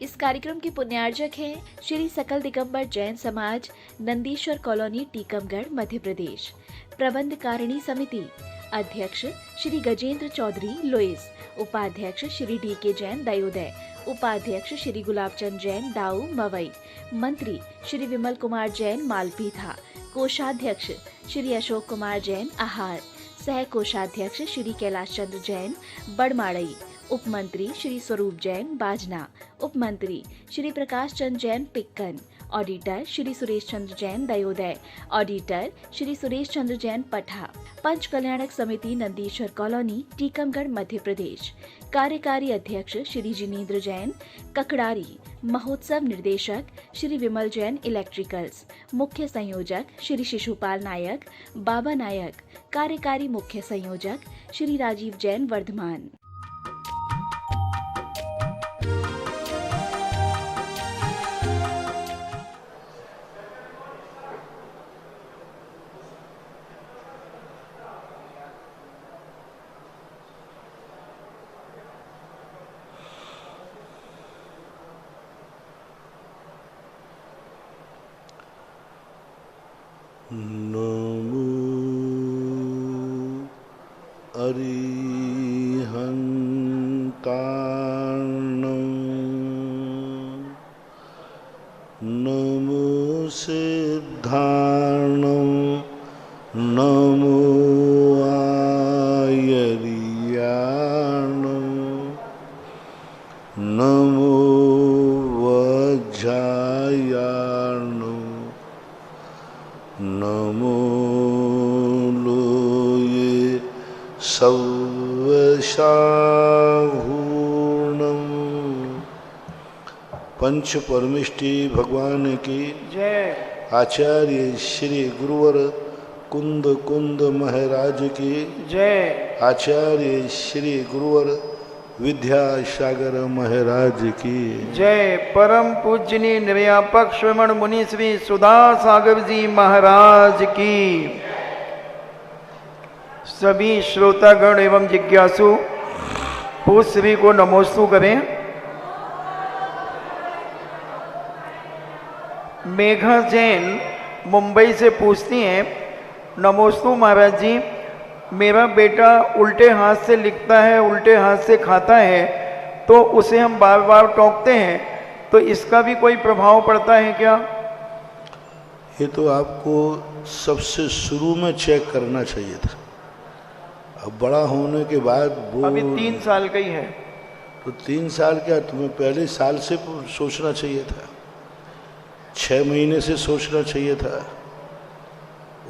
इस कार्यक्रम के पुण्यार्जक हैं श्री सकल दिगंबर जैन समाज, नंदीश्वर कॉलोनी, टीकमगढ़, मध्य प्रदेश। प्रबंध कारिणी समिति अध्यक्ष श्री गजेंद्र चौधरी, लुइस। उपाध्यक्ष श्री डी.के. जैन, दयोदय। उपाध्यक्ष श्री गुलाबचंद जैन, दाऊ, मवई। मंत्री श्री विमल कुमार जैन, मालपीथा। कोषाध्यक्ष श्री अशोक कुमार जैन, आहार। सह कोषाध्यक्ष श्री कैलाश चंद्र जैन, बड़माड़ई। उपमंत्री श्री स्वरूप जैन, बाजना। उपमंत्री श्री प्रकाश चंद्र जैन, पिक्कन। ऑडिटर श्री सुरेश चंद्र जैन, दयोदय। ऑडिटर श्री सुरेश चंद्र जैन, पठा। पंच कल्याणक समिति नंदीश्वर कॉलोनी, टीकमगढ़, मध्य प्रदेश। कार्यकारी अध्यक्ष श्री जिनेंद्र जैन, ककड़ारी। महोत्सव निर्देशक श्री विमल जैन, इलेक्ट्रिकल्स। मुख्य संयोजक श्री शिशुपाल नायक, बाबा नायक। कार्यकारी मुख्य संयोजक श्री राजीव जैन, वर्धमान। नमो अरिहंताणं, नमो सिद्धाणं, नमो आयर्याणं, नमो वज्रायाणं, नमो लोये सव्यसाहूणम्। पंच परमिष्टि भगवान की जय। आचार्य श्री गुरुवर कुंद कुंद महाराज की जय। आचार्य श्री गुरुवर विद्यासागर महाराज की जय। परम पूजनीय निर्यापक श्रवण मुनि श्री सुधा सागर जी महाराज की। सभी श्रोतागण एवं जिज्ञासु पूज श्री को नमोस्तु करें। मेघा जैन मुंबई से पूछती हैं, नमोस्तु महाराज जी, मेरा बेटा उल्टे हाथ से लिखता है, उल्टे हाथ से खाता है, तो उसे हम बार बार टोकते हैं, तो इसका भी कोई प्रभाव पड़ता है क्या? ये तो आपको सबसे शुरू में चेक करना चाहिए था। अब बड़ा होने के बाद वो अभी 3 साल का ही है। तो 3 साल क्या, तुम्हें पहले साल से सोचना चाहिए था, 6 महीने से सोचना चाहिए था।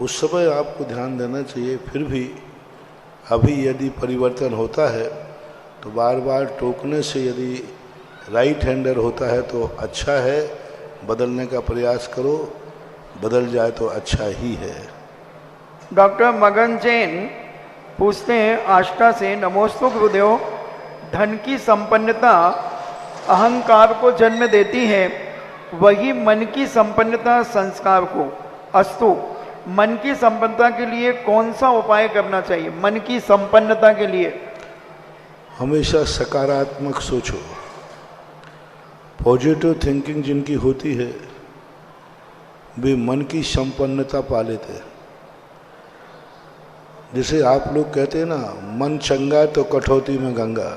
उस समय आपको ध्यान देना चाहिए। फिर भी अभी यदि परिवर्तन होता है तो बार बार टोकने से, यदि राइट हैंडर होता है तो अच्छा है, बदलने का प्रयास करो, बदल जाए तो अच्छा ही है। डॉक्टर मगन जैन पूछते हैं आष्टा से, नमोस्तु गुरुदेव, धन की संपन्नता अहंकार को जन्म देती है, वही मन की संपन्नता संस्कार को। अस्तु, मन की संपन्नता के लिए कौन सा उपाय करना चाहिए? मन की संपन्नता के लिए हमेशा सकारात्मक सोचो। पॉजिटिव थिंकिंग जिनकी होती है वे मन की संपन्नता पा लेते हैं। जैसे आप लोग कहते हैं ना, मन चंगा तो कठौती में गंगा।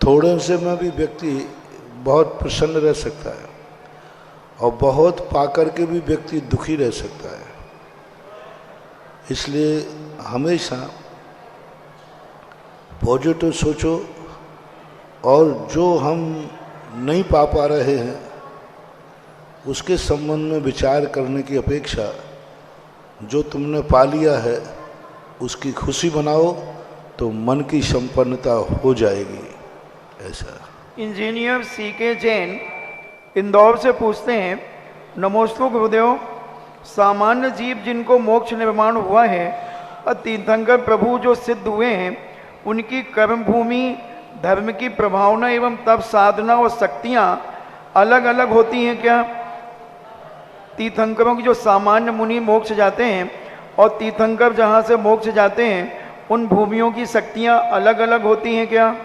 थोड़े से में भी व्यक्ति बहुत प्रसन्न रह सकता है और बहुत पाकर के भी व्यक्ति दुखी रह सकता है। इसलिए हमेशा पॉजिटिव सोचो, और जो हम नहीं पा रहे हैं उसके संबंध में विचार करने की अपेक्षा जो तुमने पा लिया है उसकी खुशी बनाओ, तो मन की संपन्नता हो जाएगी। ऐसा। Engineer CK. जैन इंदौर से पूछते हैं, नमोस्तु गुरुदेव, सामान्य जीव जिनको मोक्ष निर्माण हुआ है और तीर्थंकर प्रभु जो सिद्ध हुए हैं, उनकी कर्म भूमि, धर्म की प्रभावना एवं तप साधना और शक्तियाँ अलग अलग होती हैं क्या? तीर्थंकरों की जो सामान्य मुनि मोक्ष जाते हैं और तीर्थंकर जहाँ से मोक्ष जाते हैं, उन भूमियों की शक्तियाँ अलग अलग होती हैं क्या?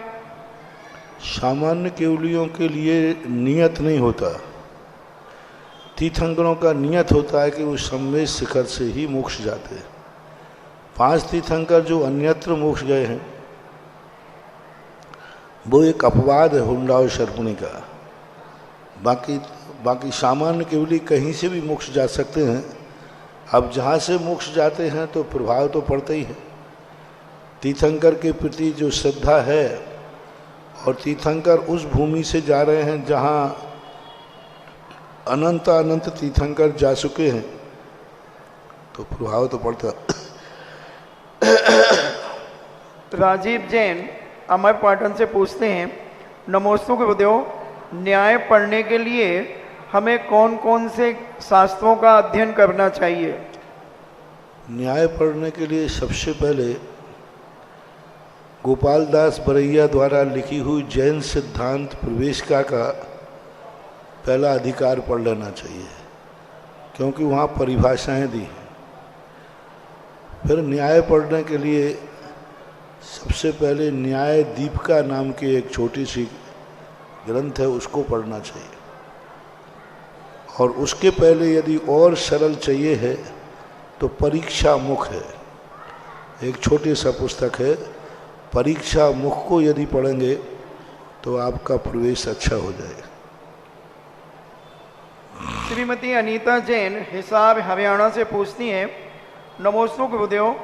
सामान्य केवलियों के लिए नियत नहीं होता। तीर्थंकरों का नियत होता है कि वो संवेद शिखर से ही मोक्ष जाते हैं। 5 तीर्थंकर जो अन्यत्र मोक्ष गए हैं वो एक अपवाद है हुंडा और शर्पुणी का। बाकी सामान्य केवली कहीं से भी मोक्ष जा सकते हैं। अब जहाँ से मोक्ष जाते हैं तो प्रभाव तो पड़ता ही है। तीर्थंकर के प्रति जो श्रद्धा है और तीर्थंकर उस भूमि से जा रहे हैं जहाँ अनंत तीर्थंकर जा चुके हैं तो प्रभाव तो पड़ता। राजीव जैन अमरपाटन से पूछते हैं, नमोस्तु गुरुदेव, न्याय पढ़ने के लिए हमें कौन कौन से शास्त्रों का अध्ययन करना चाहिए? न्याय पढ़ने के लिए सबसे पहले गोपाल दास बरैया द्वारा लिखी हुई जैन सिद्धांत प्रवेशिका का पहला अधिकार पढ़ लेना चाहिए, क्योंकि वहाँ परिभाषाएं दी हैं। फिर न्याय पढ़ने के लिए सबसे पहले न्याय दीपिका नाम की एक छोटी सी ग्रंथ है, उसको पढ़ना चाहिए। और उसके पहले यदि और सरल चाहिए है तो परीक्षा मुख है, एक छोटी सा पुस्तक है। परीक्षा मुख को यदि पढ़ेंगे तो आपका प्रवेश अच्छा हो जाएगा। श्रीमती अनीता जैन हिसार हरियाणा से पूछती हैं, नमोस्तु गुरुदेव,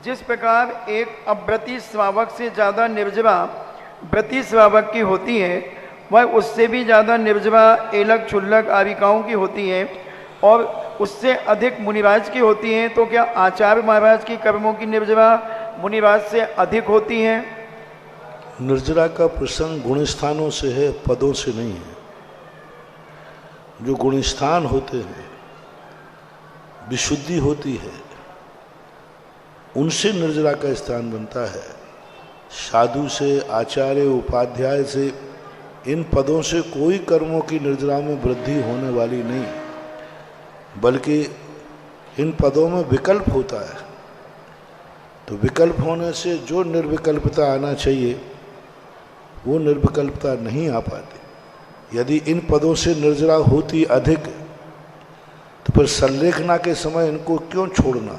जिस प्रकार एक अव्रती श्रावक से ज़्यादा निर्जरा व्रती श्रावक की होती है, वह उससे भी ज़्यादा निर्जरा एलक छुल्लक आविकाओं की होती है और उससे अधिक मुनिराज की होती हैं, तो क्या आचार्य महाराज की कर्मों की निर्जरा मुनिराज से अधिक होती हैं? निर्जरा का प्रसंग गुणस्थानों से है, पदों से नहीं है। जो गुणस्थान होते हैं, विशुद्धि होती है, उनसे निर्जरा का स्थान बनता है। साधु से, आचार्य, उपाध्याय से, इन पदों से कोई कर्मों की निर्जरा में वृद्धि होने वाली नहीं, बल्कि इन पदों में विकल्प होता है। तो विकल्प होने से जो निर्विकल्पता आना चाहिए वो निर्विकल्पता नहीं आ पाती। यदि इन पदों से निर्जरा होती अधिक तो फिर संलेखना के समय इनको क्यों छोड़ना?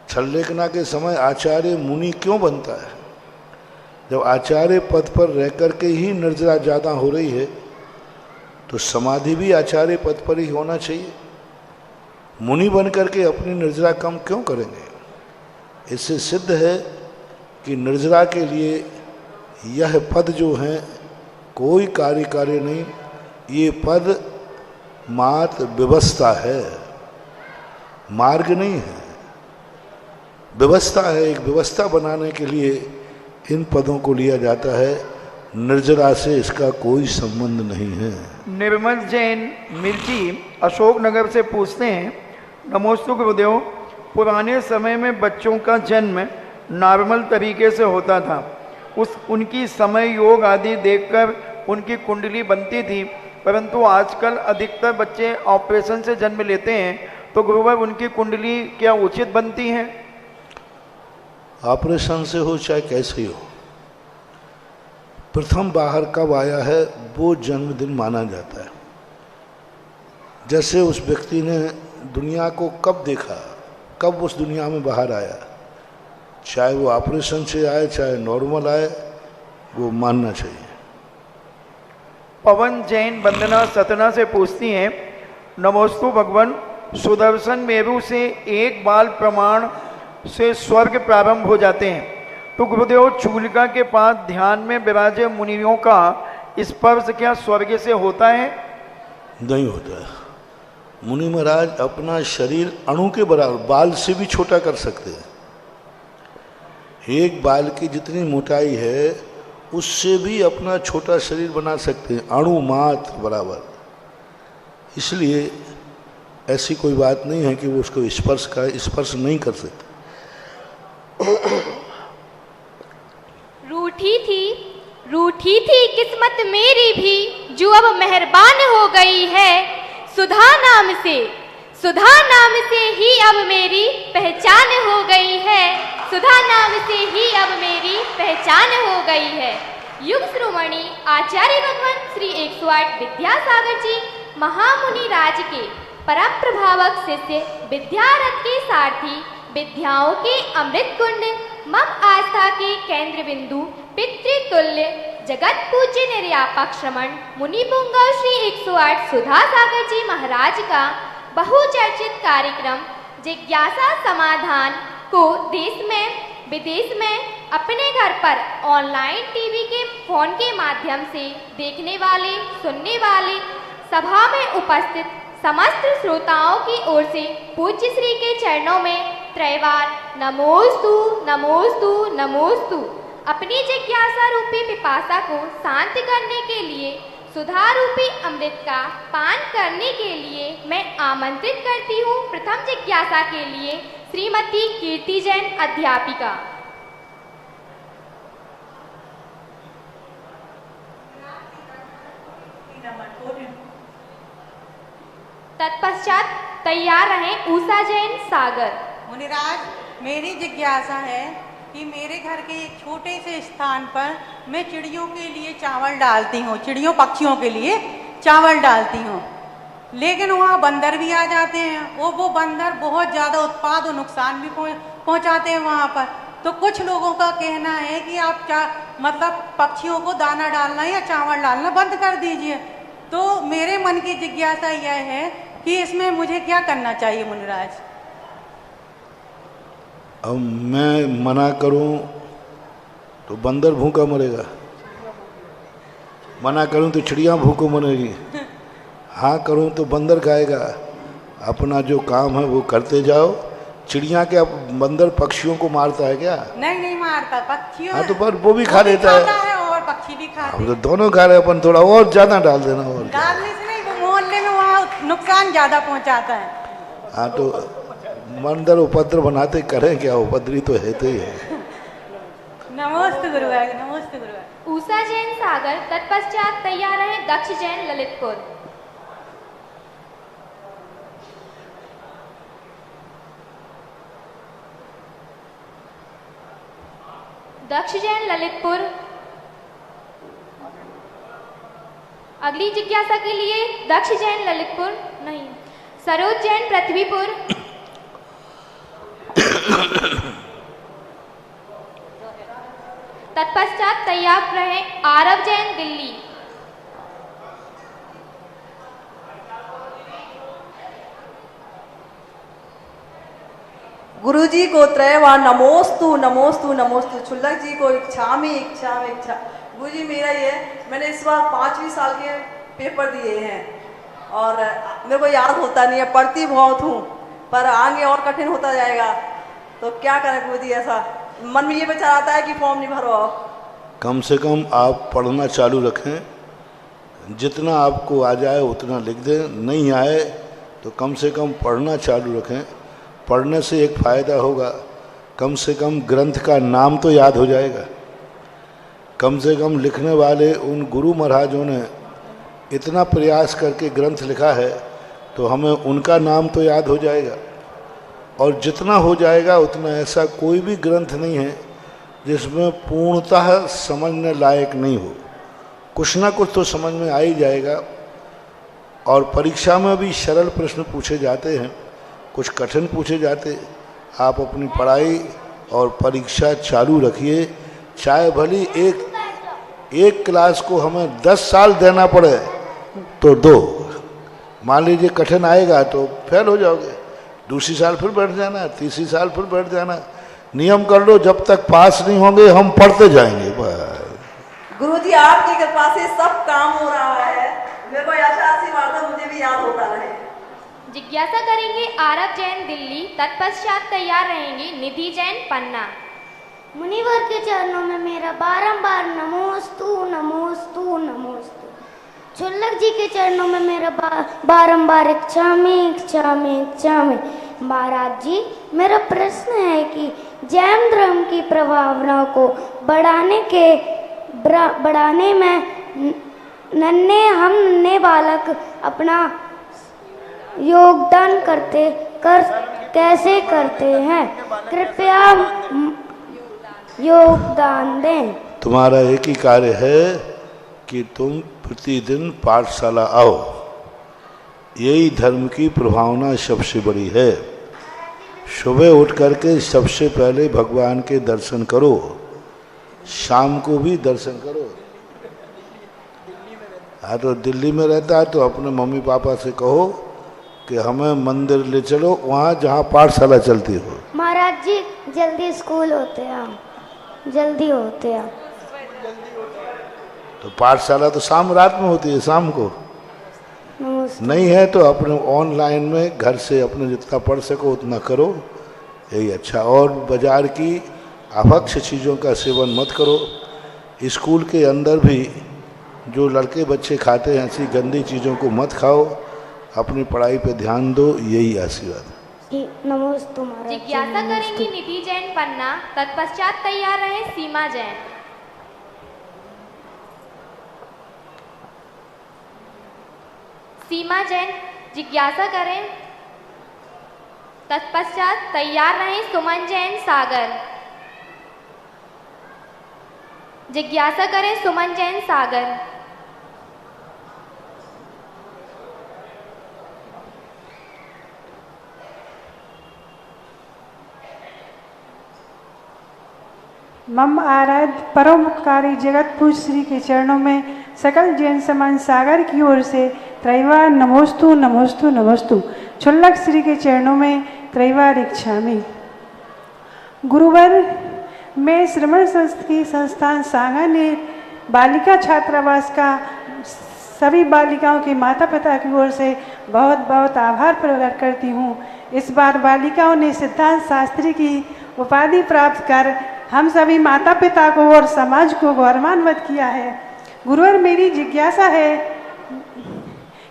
संलेखना के समय आचार्य मुनि क्यों बनता है? जब आचार्य पद पर रह कर के ही निर्जरा ज़्यादा हो रही है तो समाधि भी आचार्य पद पर ही होना चाहिए। मुनि बन करके अपनी निर्जरा कम क्यों करेंगे? इससे सिद्ध है कि निर्जरा के लिए यह पद जो हैं कोई कार्य नहीं, ये पद मात्र व्यवस्था है, मार्ग नहीं है, व्यवस्था है। एक व्यवस्था बनाने के लिए इन पदों को लिया जाता है, निर्जरा से इसका कोई संबंध नहीं है। निर्मल जैन मिर्ची अशोकनगर से पूछते हैं, नमोस्तु गुरुदेव, पुराने समय में बच्चों का जन्म नॉर्मल तरीके से होता था, उनकी समय योग आदि देखकर उनकी कुंडली बनती थी, परंतु आजकल अधिकतर बच्चे ऑपरेशन से जन्म लेते हैं, तो गुरुवर उनकी कुंडली क्या उचित बनती है? ऑपरेशन से हो चाहे कैसे हो, प्रथम बाहर कब आया है वो जन्मदिन माना जाता है। जैसे उस व्यक्ति ने दुनिया को कब देखा, कब उस दुनिया में बाहर आया, चाहे वो ऑपरेशन से आए चाहे नॉर्मल आए, वो मानना चाहिए। पवन जैन वंदना सतना से पूछती हैं, नमोस्तु भगवान, सुदर्शन मेरु से एक बाल प्रमाण से स्वर्ग प्रारंभ हो जाते हैं, तो गुरुदेव चूलिका के पास ध्यान में विराजे मुनियों का स्पर्श क्या स्वर्ग से होता है? नहीं होता है। मुनि महाराज अपना शरीर अणु के बराबर, बाल से भी छोटा कर सकते हैं। एक बाल की जितनी मोटाई है उससे भी अपना छोटा शरीर बना सकते हैं, अणु मात्र बराबर। इसलिए ऐसी कोई बात नहीं है कि वो उसको स्पर्श नहीं कर सकते। रूठी थी किस्मत मेरी भी, जो अब मेहरबान हो गई है, सुधा नाम से ही अब मेरी पहचान हो गई है, सुधा नाम से ही अब मेरी पहचान हो गई है। युग श्रोमणी आचार्य भगवंत श्री 108 विद्यासागर जी महामुनि राज के परम प्रभावक शिष्य विद्यारथ के सारथी विद्याओं के अमृत कुंड मम आस्था के केंद्र बिंदु पितृतुल्य जगत पूज्य निर्यापक श्रमण मुनि पुंगव श्री 108 सुधा सागर जी महाराज का बहुचर्चित कार्यक्रम जिज्ञासा समाधान को देश में विदेश में अपने घर पर ऑनलाइन टीवी के फोन के माध्यम से देखने वाले सुनने वाले सभा में उपस्थित समस्त श्रोताओं की ओर से पूज्य श्री के चरणों में त्रैवार नमोस्तु नमोस्तु नमोस्तु अपनी जिज्ञासा रूपी पिपासा को शांत करने के लिए सुधा रूपी अमृत का पान करने के लिए मैं आमंत्रित करती हूँ प्रथम जिज्ञासा के लिए श्रीमती कीर्ति जैन अध्यापिका। तत्पश्चात तैयार रहें उषा जैन सागर। मुनिराज, मेरी जिज्ञासा है कि मेरे घर के एक छोटे से स्थान पर मैं चिड़ियों के लिए चावल डालती हूँ, चिड़ियों पक्षियों के लिए चावल डालती हूँ, लेकिन वहाँ बंदर भी आ जाते हैं। वो बंदर बहुत ज़्यादा उत्पाद और नुकसान भी पहुँचाते हैं वहाँ पर। तो कुछ लोगों का कहना है कि आप मतलब पक्षियों को दाना डालना या चावल डालना बंद कर दीजिए। तो मेरे मन की जिज्ञासा यह है कि इसमें मुझे क्या करना चाहिए मुनिराज? अब मैं मना करूं तो बंदर भूखा मरेगा, मना करूं तो चिड़िया भूखों मरेगी, हाँ करूं तो बंदर खाएगा। अपना जो काम है वो करते जाओ। चिड़िया क्या बंदर पक्षियों को मारता है क्या? नहीं, नहीं मारता, पक्षियों हाँ तो पर वो भी खा लेता है और पक्षी भी खाते हैं। हम तो दोनों खा रहे, अपन थोड़ा और ज्यादा डाल देना। और डालने से नहीं, वो मोहल्ले में वहाँ नुकसान ज्यादा पहुँचाता है। हाँ तो बंदर उपद्र बनाते करें क्या, उपद्री तो है ही है। नमस्ते गुरुवार, नमस्ते गुरुवार। उषा जैन सागर। तत्पश्चात तैयार रहे दक्ष जैन ललितपुर। दक्ष जैन ललितपुर। अगली जिज्ञासा के लिए दक्ष जैन ललितपुर नहीं, सरोज जैन पृथ्वीपुर। तत्पश्चात तैयार रहे आरव जैन दिल्ली। गुरुजी को त्रैवार नमोस्तु नमोस्तु नमोस्तु। छुल्लक जी को इच्छा में इच्छा में इच्छा। गुरुजी मेरा ये, मैंने इस बार 5वीं साल के पेपर दिए हैं और मेरे को याद होता नहीं है, पढ़ती बहुत हूँ पर आगे और कठिन होता जाएगा, तो क्या करें गुरुजी? ऐसा मन में ये विचार आता है कि फॉर्म नहीं भरवाओ। कम से कम आप पढ़ना चालू रखें, जितना आपको आ जाए उतना लिख दें, नहीं आए तो कम से कम पढ़ना चालू रखें। पढ़ने से एक फ़ायदा होगा, कम से कम ग्रंथ का नाम तो याद हो जाएगा। कम से कम लिखने वाले उन गुरु महाराजों ने इतना प्रयास करके ग्रंथ लिखा है तो हमें उनका नाम तो याद हो जाएगा। और जितना हो जाएगा उतना, ऐसा कोई भी ग्रंथ नहीं है जिसमें पूर्णतः समझने लायक नहीं हो, कुछ ना कुछ तो समझ में आ ही जाएगा। और परीक्षा में भी सरल प्रश्न पूछे जाते हैं, कुछ कठिन पूछे जाते। आप अपनी पढ़ाई और परीक्षा चालू रखिए, चाहे भली एक क्लास को हमें 10 साल देना पड़े तो दो। मान लीजिए कठिन आएगा तो फेल हो जाओगे, दूसरी साल फिर बैठ जाना, तीसरी साल फिर बैठ जाना। नियम कर लो, जब तक पास नहीं होंगे हम पढ़ते जाएंगे। गुरुजी आपकी कृपा से सब काम हो रहा है, मेरे को ऐसा आशीर्वाद मुझे भी याद होता रहे। जिज्ञासा करेंगे आरव जैन दिल्ली। तत्पश्चात तैयार रहेंगे निधि जैन पन्ना। मुनिवर के चरणों में मेरा बारंबार नमोस्तु नमोस्तु नमोस्तु। छुल्लक जी के चरणों में मेरा बारंबार इच्छा में इच्छा में इच्छा में। महाराज जी, मेरा प्रश्न है कि जैन धर्म की प्रभावना को बढ़ाने में नन्हे बालक अपना योगदान कैसे करते हैं? कृपया योगदान दें। तुम्हारा एक ही कार्य है कि तुम प्रतिदिन पाठशाला आओ। यही धर्म की प्रभावना सबसे बड़ी है। सुबह उठ करके सबसे पहले भगवान के दर्शन करो, शाम को भी दर्शन करो। हाँ, तो दिल्ली में रहता है तो अपने मम्मी पापा से कहो कि हमें मंदिर ले चलो, वहाँ जहाँ पाठशाला चलती हो। महाराज जी जल्दी स्कूल होते हैं, जल्दी होते हैं। तो पाठशाला तो शाम रात में होती है, शाम को नमस्ते। नहीं है तो अपने ऑनलाइन में घर से अपने जितना पढ़ सको उतना करो, यही अच्छा। और बाजार की आवश्यक चीज़ों का सेवन मत करो। स्कूल के अंदर भी जो लड़के बच्चे खाते हैं ऐसी गंदी चीज़ों को मत खाओ, अपनी पढ़ाई पे ध्यान दो, यही आशीर्वाद। नमस्ते महाराज जी। जिज्ञासा करेंगी निधि जैन पन्ना, तत्पश्चात तैयार रहे सीमा जैन। सीमा जैन जिज्ञासा करें, तत्पश्चात तैयार रहे सुमन जैन सागर। जिज्ञासा करें सुमन जैन सागर। मम आराध्य परोपकारी जगतपुर श्री के चरणों में सकल जैन समाज सागर की ओर से त्रैवार नमोस्तु नमोस्तु नमोस्तु। छुल्लक श्री के चरणों में त्रैवार इच्छामि। गुरुवर, मैं श्रमण संस्कृति संस्थान सागर ने बालिका छात्रावास का सभी बालिकाओं के माता पिता की ओर से बहुत बहुत आभार प्रकट करती हूँ। इस बार बालिकाओं ने सिद्धांत शास्त्री की उपाधि प्राप्त कर हम सभी माता पिता को और समाज को गौरवान्वित किया है। गुरुवर, मेरी जिज्ञासा है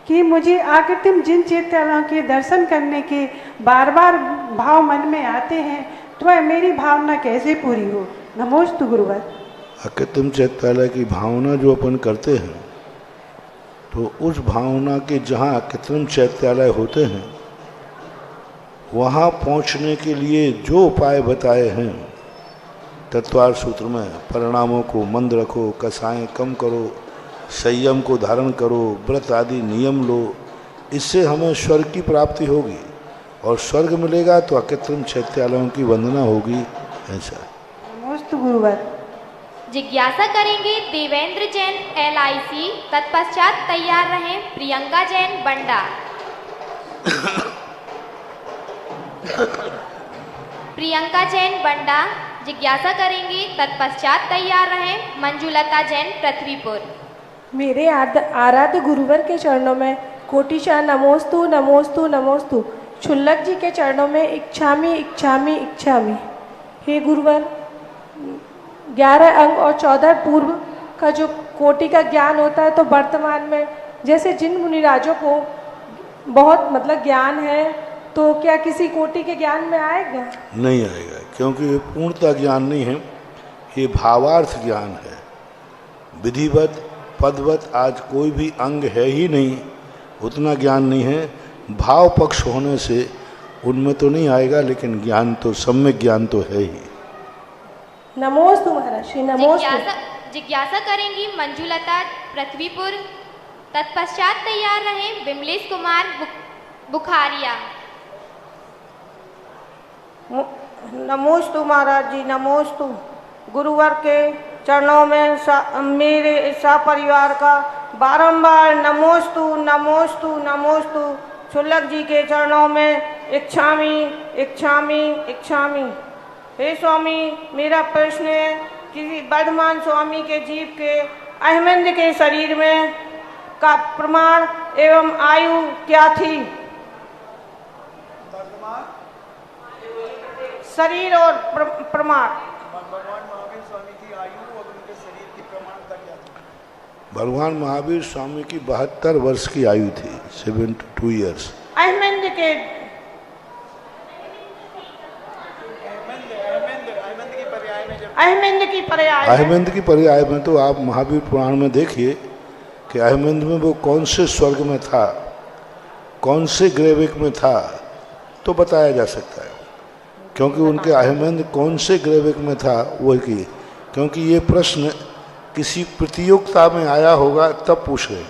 कि मुझे आकृतिम जिन चैत्यालयों के दर्शन करने के बार बार भाव मन में आते हैं, तो मेरी भावना कैसे पूरी हो? नमोस्तु गुरुवर। आकृतिम चैत्यालय की भावना जो अपन करते हैं, तो उस भावना के जहाँ कृत्रिम चैत्यालय होते हैं, वहाँ पहुँचने के लिए जो उपाय बताए हैं तत्वार सूत्र में, परिणामों को मंद रखो, कसाएं कम करो, संयम को धारण करो, व्रत आदि नियम लो, इससे हमें स्वर्ग की प्राप्ति होगी और स्वर्ग मिलेगा तो अकृत्रिम चैत्यालयों की वंदना होगी। ऐसा नमोस्तु गुरुवर। जिज्ञासा करेंगे देवेंद्र जैन LIC, तत्पश्चात तैयार रहें प्रियंका जैन बंडा। प्रियंका जैन बंडा जिज्ञासा करेंगी, तत्पश्चात तैयार रहें मंजुलता जैन पृथ्वीपुर। मेरे आराध्य गुरुवर के चरणों में कोटिशा नमोस्तु नमोस्तु नमोस्तु। छुल्लक जी के चरणों में इच्छामि इच्छामि इच्छामि। हे गुरुवर, 11 अंग और 14 पूर्व का जो कोटि का ज्ञान होता है, तो वर्तमान में जैसे जिन मुनिराजों को बहुत ज्ञान है, तो क्या किसी कोटि के ज्ञान में आएगा? नहीं आएगा, क्योंकि ये पूर्णता ज्ञान नहीं है, ये भावार्थ ज्ञान है। विधिवत पदवत आज कोई भी अंग है ही नहीं, उतना ज्ञान नहीं है। भाव पक्ष होने से उनमें तो नहीं आएगा, लेकिन ज्ञान तो सम्यक ज्ञान तो है ही। नमोस्तु महाराज श्री। नमोस्तु। जिज्ञासा करेंगी मंजुलता पृथ्वीपुर, तत्पश्चात तैयार रहें विमलेश कुमार बुखारिया। नमोस्तु महाराज जी, नमोस्तु। गुरुवर के चरणों में मेरे सपरिवार का बारंबार नमोस्तु नमोस्तु नमोस्तु। छुल्लक जी के चरणों में इच्छामि इच्छामि इच्छामि। हे स्वामी, मेरा प्रश्न है कि वर्धमान स्वामी के जीव के अहमद के शरीर में का प्रमाण एवं आयु क्या थी? शरीर और प्रमाण। भगवान महावीर स्वामी की आयु और उनके शरीर की प्रमाणता क्या थी? भगवान महावीर स्वामी की 72 वर्ष की आयु थी, 72 ईयर्स। अहमद के अहमद की पर्याय में तो आप महावीर पुराण में देखिए कि अहमद में वो कौन से स्वर्ग में था, कौन से ग्रेविक में था, तो बताया जा सकता है। क्योंकि उनके अहमद कौन से ग्रेविक में था वो क्योंकि ये प्रश्न किसी प्रतियोगिता में आया होगा तब पूछ रहे।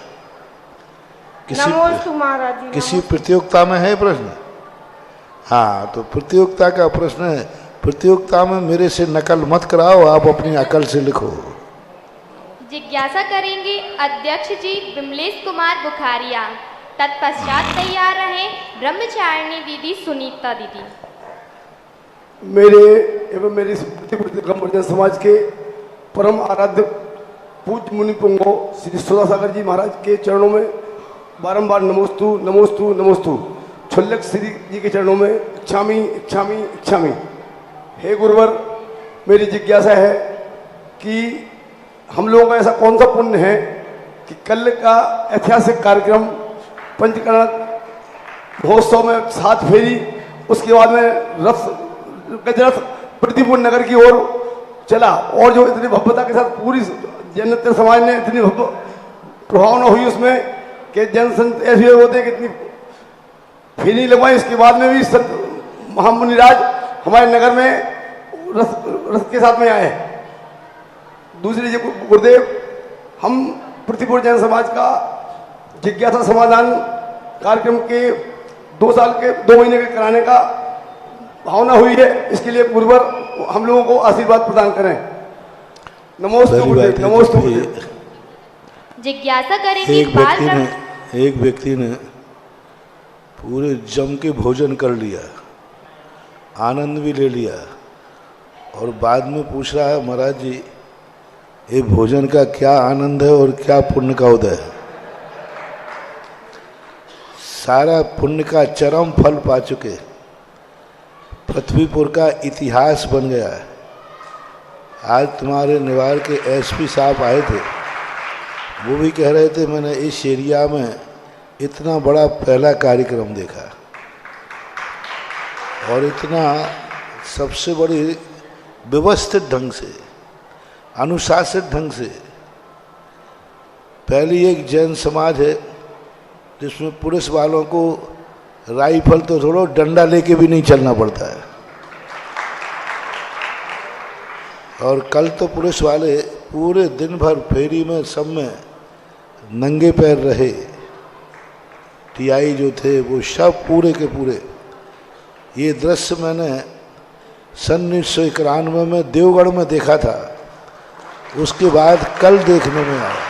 नमोस्तु महाराज जी। किसी प्रतियोगिता में है प्रश्न? हाँ, तो प्रतियोगिता का प्रश्न है। प्रतियोगिता में मेरे से नकल मत कराओ, आप अपनी अकल से लिखो। जिज्ञासा करेंगे अध्यक्ष जी विमलेश कुमार बुखारिया। तत्पश्चात तैयार रहे ब्रह्मचारिणी दीदी सुनीता दीदी। मेरे एवं मेरी दिगंबर समाज के परम आराध्य पूज्य मुनि पुंगो श्री सुधासागर जी महाराज के चरणों में बारंबार नमोस्तु नमोस्तु नमोस्तु। छुल्लक श्री जी के चरणों में इच्छामी इच्छामी इच्छामी। हे गुरुवर, मेरी जिज्ञासा है कि हम लोगों का ऐसा कौन सा पुण्य है कि कल का ऐतिहासिक कार्यक्रम पंचकर्ण महोत्सव में 7 फेरी, उसके बाद में गजरथ प्रतिपुर नगर की ओर चला, और जो इतनी भव्यता के साथ पूरी जनता समाज ने इतनी प्रभावना हुई उसमें कि जनसंत ऐसे होते कि इतनी फेरी लगवाई। इसके बाद में भी संत महामुनिराज हमारे नगर में रथ के साथ में आए। दूसरी जो गुरुदेव, हम प्रतिपुर जैन समाज का जिज्ञासा समाधान कार्यक्रम के 2 महीने के कराने का भावना हुई है। इसके लिए गुरुवर हम लोगों को आशीर्वाद प्रदान करें। नमोस्तु गुरुदेव, नमोस्तु गुरुदेव। जिज्ञासा करेंगे बाल ब्रह्म। एक व्यक्ति ने पूरे जम के भोजन कर लिया, आनंद भी ले लिया, और बाद में पूछ रहा है महाराज जी ये भोजन का क्या आनंद है और क्या पुण्य का उदय है। सारा पुण्य का चरम फल पा चुके, पृथ्वीपुर का इतिहास बन गया है। आज तुम्हारे निवार के एसपी साहब आए थे, वो भी कह रहे थे मैंने इस एरिया में इतना बड़ा पहला कार्यक्रम देखा, और इतना सबसे बड़ी व्यवस्थित ढंग से, अनुशासित ढंग से। पहली एक जैन समाज है जिसमें पुलिस वालों को राइफल तो छोड़ो, डंडा लेके भी नहीं चलना पड़ता है। और कल तो पुलिस वाले पूरे दिन भर फेरी में सब में नंगे पैर रहे। टीआई जो थे वो सब पूरे के पूरे। ये दृश्य मैंने सन 1991 में देवगढ़ में देखा था, उसके बाद कल देखने में आया।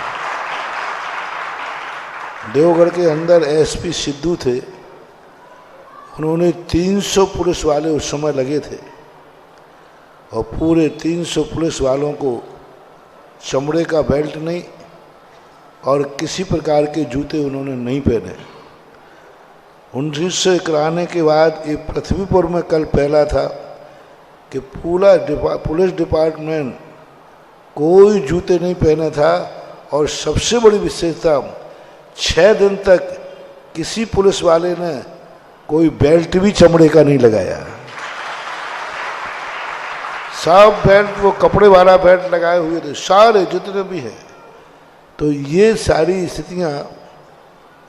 देवगढ़ के अंदर एसपी सिद्धू थे, उन्होंने 300 पुलिस वाले उस समय लगे थे, और पूरे 300 पुलिस वालों को चमड़े का बेल्ट नहीं और किसी प्रकार के जूते उन्होंने नहीं पहने। 1991 के बाद ये पृथ्वीपुर में कल पहला था कि पूरा पुलिस डिपार्टमेंट कोई जूते नहीं पहना था, और सबसे बड़ी विशेषता 6 दिन तक किसी पुलिस वाले ने कोई बेल्ट भी चमड़े का नहीं लगाया। सब बेल्ट वो कपड़े वाला बेल्ट लगाए हुए थे, सारे जितने भी हैं। तो ये सारी स्थितियां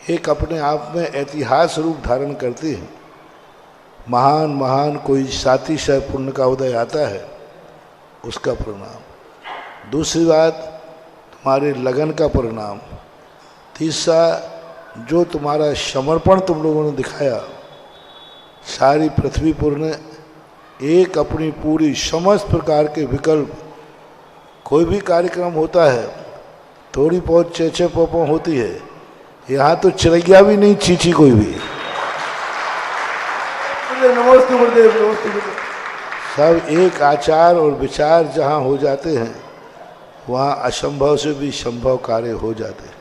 एक अपने आप में ऐतिहासिक रूप धारण करती हैं। महान महान कोई साथी से पुण्य का उदय आता है, उसका परिणाम। दूसरी बात तुम्हारे लगन का परिणाम। तीसरा जो तुम्हारा समर्पण तुम लोगों ने दिखाया, सारी पृथ्वीपुर ने एक अपनी पूरी समस्त प्रकार के विकल्प, कोई भी कार्यक्रम होता है थोड़ी बहुत चेचे पोपो होती है, यहाँ तो चिड़ैया भी नहीं चीची कोई भी। नमस्ते गुरुदेव, नमस्ते गुरुदेव। सब एक आचार और विचार जहाँ हो जाते हैं, वहाँ असंभव से भी संभव कार्य हो जाते हैं।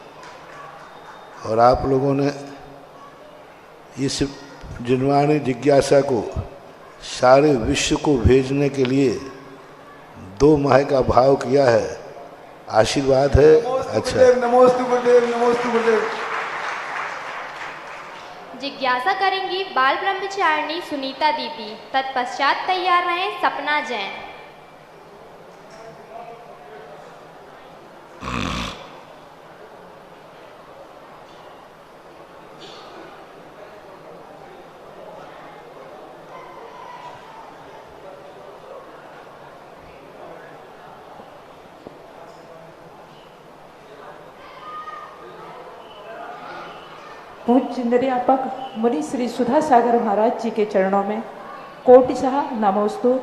और आप लोगों ने इस जिनवाणी जिज्ञासा को सारे विश्व को भेजने के लिए 2 माह का भाव किया है। आशीर्वाद है। अच्छा, नमोस्तु गुरुदेव, नमोस्तु गुरुदेव। जिज्ञासा करेंगी बाल ब्रह्मचारिणी सुनीता दीदी। तत्पश्चात तैयार रहें सपना जैन। पूज्य निर्यापक मुनि श्री सुधा सागर महाराज जी के चरणों में कोटिशः नमोस्तु।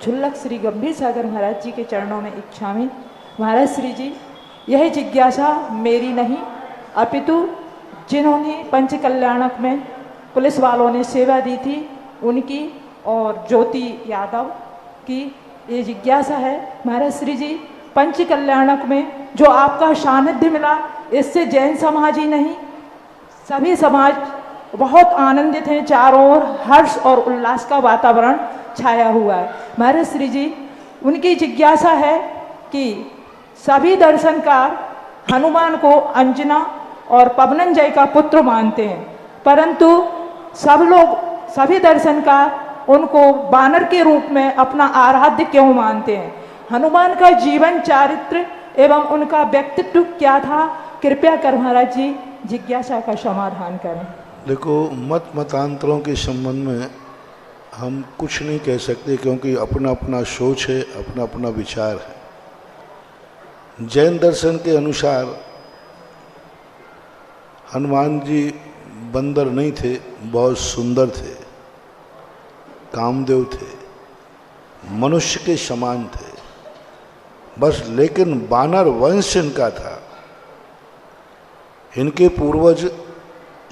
छुल्लक श्री गंभीर सागर महाराज जी के चरणों में इच्छामि। महाराज श्री जी, यह जिज्ञासा मेरी नहीं अपितु जिन्होंने पंच कल्याणक में पुलिस वालों ने सेवा दी थी उनकी और ज्योति यादव की ये जिज्ञासा है। महाराज श्री जी, पंच कल्याणक में जो आपका सानिध्य मिला, इससे जैन समाज ही नहीं सभी समाज बहुत आनंदित हैं। चारों ओर हर्ष और उल्लास का वातावरण छाया हुआ है। महाराज श्री जी, उनकी जिज्ञासा है कि सभी दर्शनकार हनुमान को अंजना और पवनंजय का पुत्र मानते हैं, परंतु सभी दर्शनकार उनको वानर के रूप में अपना आराध्य क्यों मानते हैं? हनुमान का जीवन चारित्र एवं उनका व्यक्तित्व क्या था? कृपया कर महाराज जी जिज्ञासा का समाधान करें। देखो, मतांतरों के संबंध में हम कुछ नहीं कह सकते, क्योंकि अपना अपना सोच है, अपना अपना विचार है। जैन दर्शन के अनुसार हनुमान जी बंदर नहीं थे, बहुत सुंदर थे, कामदेव थे, मनुष्य के समान थे बस। लेकिन वानर वंश इनका था। इनके पूर्वज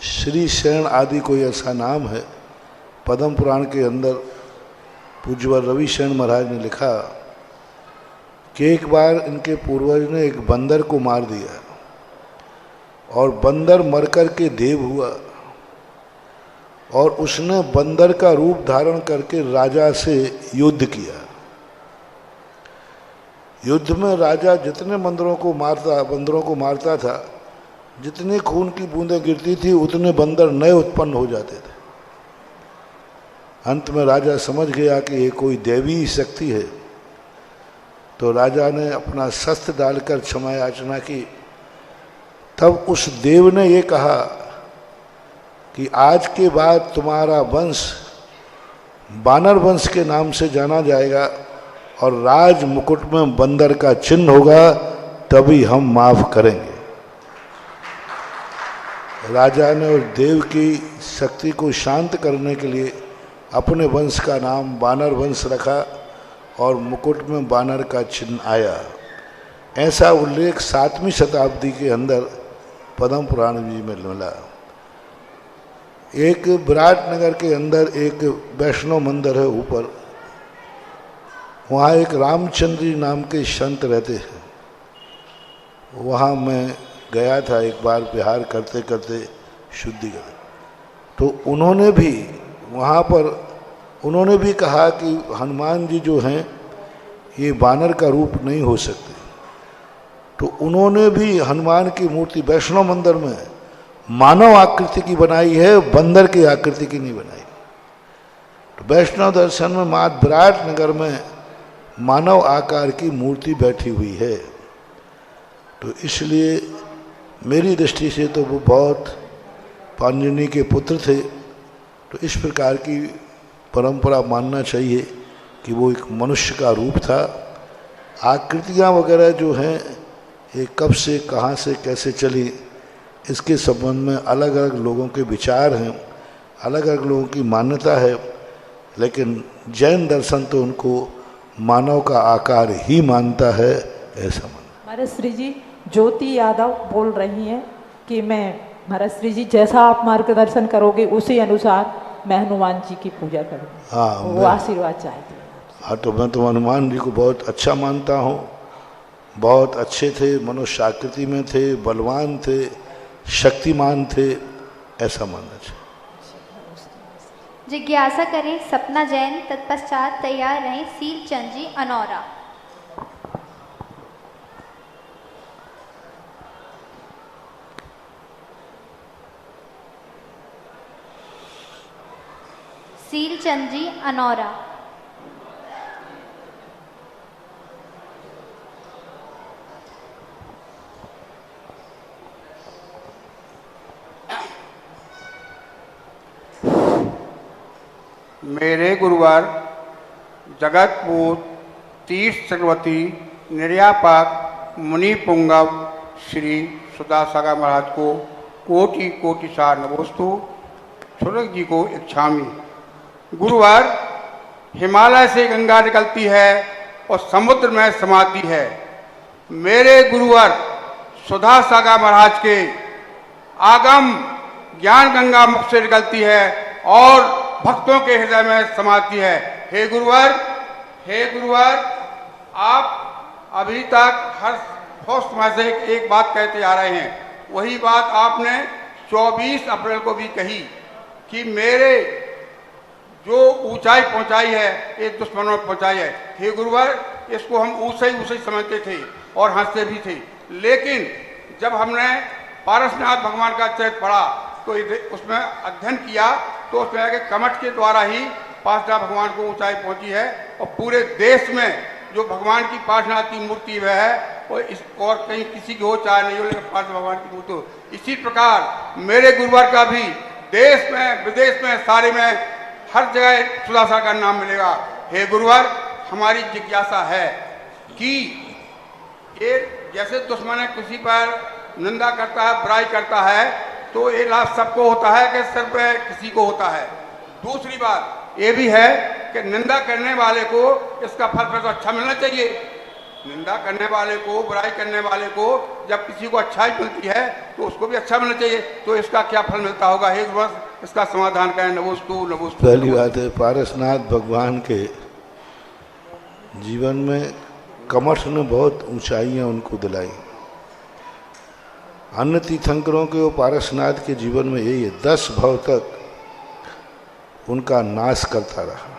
श्री सेन आदि कोई ऐसा नाम है। पद्म पुराण के अंदर पूज्यवर रवि सेन महाराज ने लिखा कि एक बार इनके पूर्वज ने एक बंदर को मार दिया और बंदर मरकर के देव हुआ और उसने बंदर का रूप धारण करके राजा से युद्ध किया। युद्ध में राजा जितने बंदरों को मारता था, जितने खून की बूंदें गिरती थी, उतने बंदर नए उत्पन्न हो जाते थे। अंत में राजा समझ गया कि ये कोई दैवी शक्ति है, तो राजा ने अपना शस्त्र डालकर क्षमा याचना की। तब उस देव ने ये कहा कि आज के बाद तुम्हारा वंश वानर वंश के नाम से जाना जाएगा और राज मुकुट में बंदर का चिन्ह होगा, तभी हम माफ करेंगे। राजा ने उस देव की शक्ति को शांत करने के लिए अपने वंश का नाम वानर वंश रखा और मुकुट में वानर का चिन्ह आया। ऐसा उल्लेख 7वीं शताब्दी के अंदर पद्म पुराण जी में मिला। एक विराटनगर के अंदर एक वैष्णव मंदिर है ऊपर, वहाँ एक रामचंद्र जी नाम के संत रहते हैं। वहाँ मैं गया था एक बार विहार करते करते शुद्धिकरण, तो उन्होंने भी वहाँ पर उन्होंने भी कहा कि हनुमान जी जो हैं ये वानर का रूप नहीं हो सकते। तो उन्होंने भी हनुमान की मूर्ति वैष्णव मंदिर में मानव आकृति की बनाई है, बंदर की आकृति की नहीं बनाई। तो वैष्णव दर्शन में मात विराटनगर में मानव आकार की मूर्ति बैठी हुई है। तो इसलिए मेरी दृष्टि से तो वो बहुत पांजनी के पुत्र थे। तो इस प्रकार की परंपरा मानना चाहिए कि वो एक मनुष्य का रूप था। आकृतियाँ वगैरह जो हैं ये कब से कहाँ से कैसे चली, इसके संबंध में अलग अलग लोगों के विचार हैं, अलग अलग लोगों की मान्यता है। लेकिन जैन दर्शन तो उनको मानव का आकार ही मानता है, ऐसा मानता। महाराज श्री जी, ज्योति यादव बोल रही हैं कि मैं महाराज श्री जी जैसा आप मार्गदर्शन करोगे उसी अनुसार मैं हनुमान जी की पूजा करूँगी। हाँ, वो आशीर्वाद चाहती हूँ। हाँ, तो मैं तो हनुमान जी को बहुत अच्छा मानता हूँ। बहुत अच्छे थे, मनुष्य आकृति में थे, बलवान थे, शक्तिमान थे, ऐसा मानना चाहिए। जिज्ञासा करें सपना जैन, तत्पश्चात तैयार रहें सील चंद जी अनौरा। सील चंद जी अनौरा। मेरे गुरुवार जगतपुर तीर्थ चक्रवर्ती निर्यापक मुनि पुंगव श्री सुधा सागर महाराज को कोटि कोटिशा नमोस्तु क्षुल्लक जी को इच्छामि। गुरुवार हिमालय से गंगा निकलती है और समुद्र में समाती है। मेरे गुरुवार सुधा सागर महाराज के आगम ज्ञान गंगा मुख से निकलती है और भक्तों के हृदय में समाती है। हे गुरुवार, आप अभी तक हर समय से एक बात कहते आ रहे हैं। वही बात आपने 24 अप्रैल को भी कही कि मेरे जो ऊंचाई पहुंचाई है ये दुश्मनों में पहुंचाई है। हे गुरुवार, इसको हम ऊंचे समझते थे और हंसते भी थे, लेकिन जब हमने पारसनाथ भगवान का चरित्र पढ़ा तो उसमें अध्ययन किया तो उसमें आगे कमठ के द्वारा ही पार्श्वनाथ भगवान को ऊंचाई पहुंची है और पूरे देश में जो भगवान की पार्श्वनाथ की मूर्ति वह है और कहीं किसी की हो चाहे नहीं हो, लेकिन पार्श्वनाथ भगवान की मूर्ति हो। इसी प्रकार मेरे गुरुवार का भी देश में विदेश में सारे में हर जगह सुधासा का नाम मिलेगा। हे गुरुवार, हमारी जिज्ञासा है कि ये जैसे दुश्मन किसी पर निंदा करता है, बुराई करता है, तो ये लाभ सबको होता है कि सिर्फ किसी को होता है। दूसरी बात ये भी है कि निंदा करने वाले को इसका फल तो अच्छा मिलना चाहिए। निंदा करने वाले को, बुराई करने वाले को जब किसी को अच्छाई मिलती है तो उसको भी अच्छा मिलना चाहिए। तो इसका क्या फल मिलता होगा? हे गुरुवार, इसका समाधान करें। नमोस्तु नमोस्तु। पहली बात है, पारसनाथ भगवान के जीवन में कमठ ने बहुत ऊंचाइयां उनको दिलाई। अन्य तीर्थंकरों के वो पारसनाथ के जीवन में यही है, 10 भव तक उनका नाश करता रहा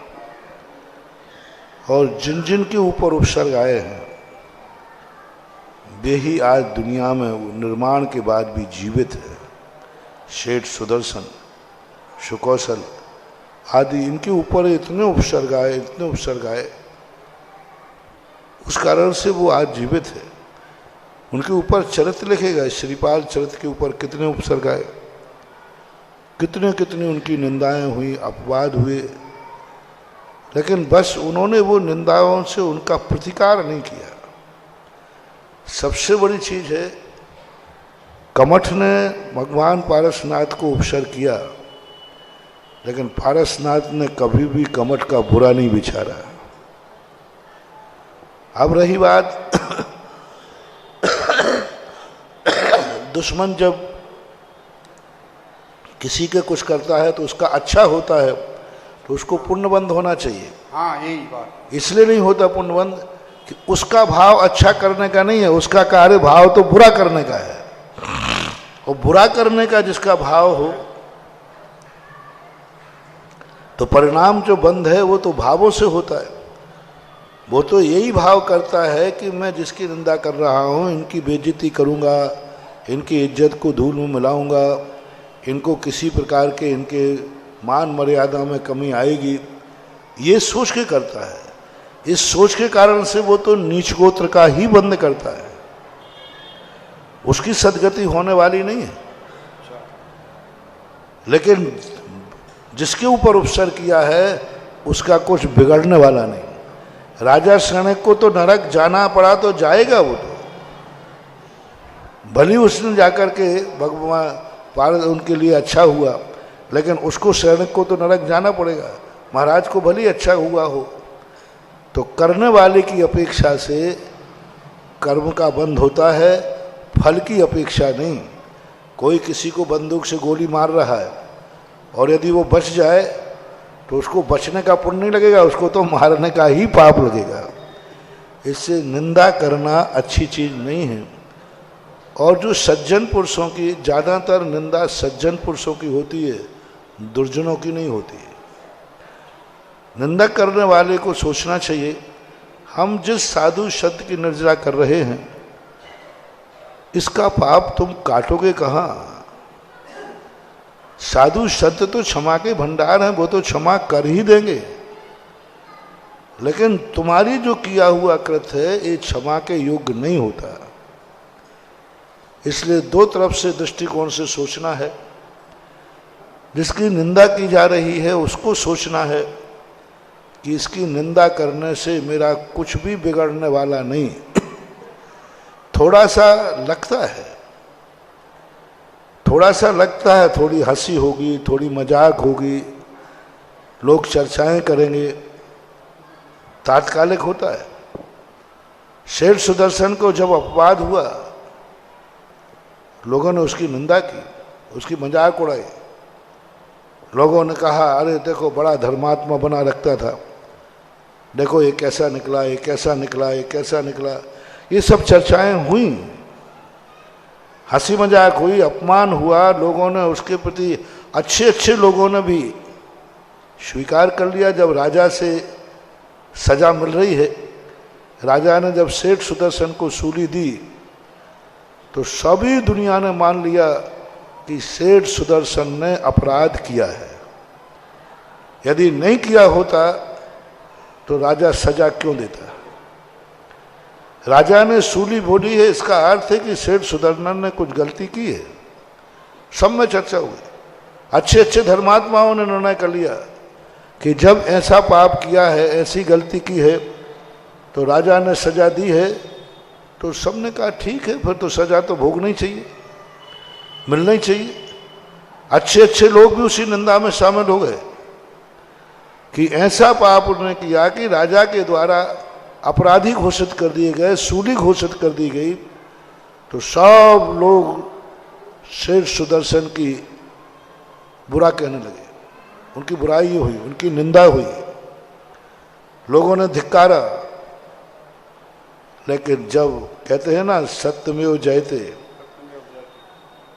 और जिन जिन के ऊपर उपसर्ग आए हैं वे ही आज दुनिया में निर्माण के बाद भी जीवित है। शेठ सुदर्शन, सुकौशल आदि, इनके ऊपर इतने उपसर्ग आए, उस कारण से वो आज जीवित है। उनके ऊपर चरित्र लिखेगा, श्रीपाल चरित्र के ऊपर कितने उपसर्ग आए, कितने उनकी निंदाएं हुई, अपवाद हुए, लेकिन बस उन्होंने वो निंदाओं से उनका प्रतिकार नहीं किया। सबसे बड़ी चीज है, कमठ ने भगवान पारसनाथ को उपसर्ग किया, लेकिन पारसनाथ ने कभी भी कमठ का बुरा नहीं विचारा। अब रही बात दुश्मन जब किसी के कुछ करता है तो उसका अच्छा होता है तो उसको पुण्यबंध होना चाहिए। हाँ, यही बात। इसलिए नहीं होता पुण्यबंध कि उसका भाव अच्छा करने का नहीं है, उसका कार्य भाव तो बुरा करने का है। और बुरा करने का जिसका भाव हो तो परिणाम जो बंध है वो तो भावों से होता है। वो तो यही भाव करता है कि मैं जिसकी निंदा कर रहा हूँ इनकी बेइज्जती करूँगा, इनकी इज्जत को धूल में मिलाऊंगा, इनको किसी प्रकार के इनके मान मर्यादा में कमी आएगी, ये सोच के करता है। इस सोच के कारण से वो तो नीच गोत्र का ही बंद करता है, उसकी सदगति होने वाली नहीं है। लेकिन जिसके ऊपर उपसर्ग किया है उसका कुछ बिगड़ने वाला नहीं। राजा सैनिक को तो नरक जाना पड़ा तो जाएगा, वो तो भली उसने जाकर के भगवान पार उनके लिए अच्छा हुआ, लेकिन उसको सैनिक को तो नरक जाना पड़ेगा। महाराज को भली अच्छा हुआ हो, तो करने वाले की अपेक्षा से कर्म का बंध होता है, फल की अपेक्षा नहीं। कोई किसी को बंदूक से गोली मार रहा है और यदि वो बच जाए तो उसको बचने का पुण्य नहीं लगेगा, उसको तो मारने का ही पाप लगेगा। इससे निंदा करना अच्छी चीज नहीं है। और जो सज्जन पुरुषों की, ज़्यादातर निंदा सज्जन पुरुषों की होती है, दुर्जनों की नहीं होती है। निंदा करने वाले को सोचना चाहिए, हम जिस साधु शब्द की निर्जरा कर रहे हैं इसका पाप तुम काटोगे कहाँ? साधु शब्द तो क्षमा के भंडार हैं, वो तो क्षमा कर ही देंगे, लेकिन तुम्हारी जो किया हुआ कृत्य है ये क्षमा के योग्य नहीं होता। इसलिए दो तरफ से दृष्टिकोण से सोचना है। जिसकी निंदा की जा रही है उसको सोचना है कि इसकी निंदा करने से मेरा कुछ भी बिगड़ने वाला नहीं। थोड़ा सा लगता है थोड़ा सा लगता है, थोड़ी हंसी होगी, थोड़ी मजाक होगी, लोग चर्चाएं करेंगे, तात्कालिक होता है। सेठ सुदर्शन को जब अपवाद हुआ, लोगों ने उसकी निंदा की, उसकी मजाक उड़ाई। लोगों ने कहा अरे देखो बड़ा धर्मात्मा बना रखता था, देखो ये कैसा निकला, ये कैसा निकला, ये कैसा निकला। ये सब चर्चाएं हुई, हंसी मजाक हुई, अपमान हुआ। लोगों ने उसके प्रति, अच्छे अच्छे लोगों ने भी स्वीकार कर लिया। जब राजा से सजा मिल रही है, राजा ने जब सेठ सुदर्शन को सूली दी, तो सभी दुनिया ने मान लिया कि सेठ सुदर्शन ने अपराध किया है। यदि नहीं किया होता तो राजा सजा क्यों देता। राजा ने सूली बोली है, इसका अर्थ है कि सेठ सुदर्शन ने कुछ गलती की है। सब में चर्चा हुई, अच्छे अच्छे धर्मात्माओं ने निर्णय कर लिया कि जब ऐसा पाप किया है, ऐसी गलती की है, तो राजा ने सजा दी है, तो सबने कहा ठीक है, फिर तो सजा तो भोगनी चाहिए, मिलना ही चाहिए। अच्छे अच्छे लोग भी उसी निंदा में शामिल हो गए कि ऐसा पाप उन्होंने किया कि राजा के द्वारा अपराधी घोषित कर दिए गए, सूली घोषित कर दी गई। तो सब लोग सेठ सुदर्शन की बुरा कहने लगे, उनकी बुराई हुई, उनकी निंदा हुई, लोगों ने धिक्कारा। लेकिन जब कहते हैं ना सत्यमेव जयते,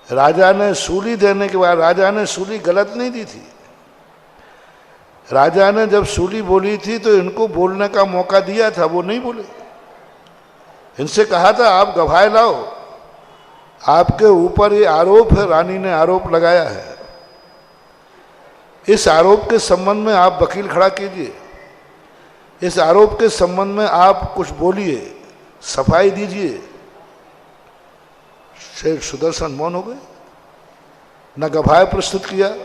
राजा ने सूली देने के बाद, राजा ने सूली गलत नहीं दी थी। राजा ने जब सूली बोली थी तो इनको बोलने का मौका दिया था, वो नहीं बोले। इनसे कहा था आप गवाह लाओ, आपके ऊपर ये आरोप है, रानी ने आरोप लगाया है, इस आरोप के संबंध में आप वकील खड़ा कीजिए, इस आरोप के संबंध में आप कुछ बोलिए, सफाई दीजिए। सेठ सुदर्शन मौन हो गए, न गवाह प्रस्तुत किया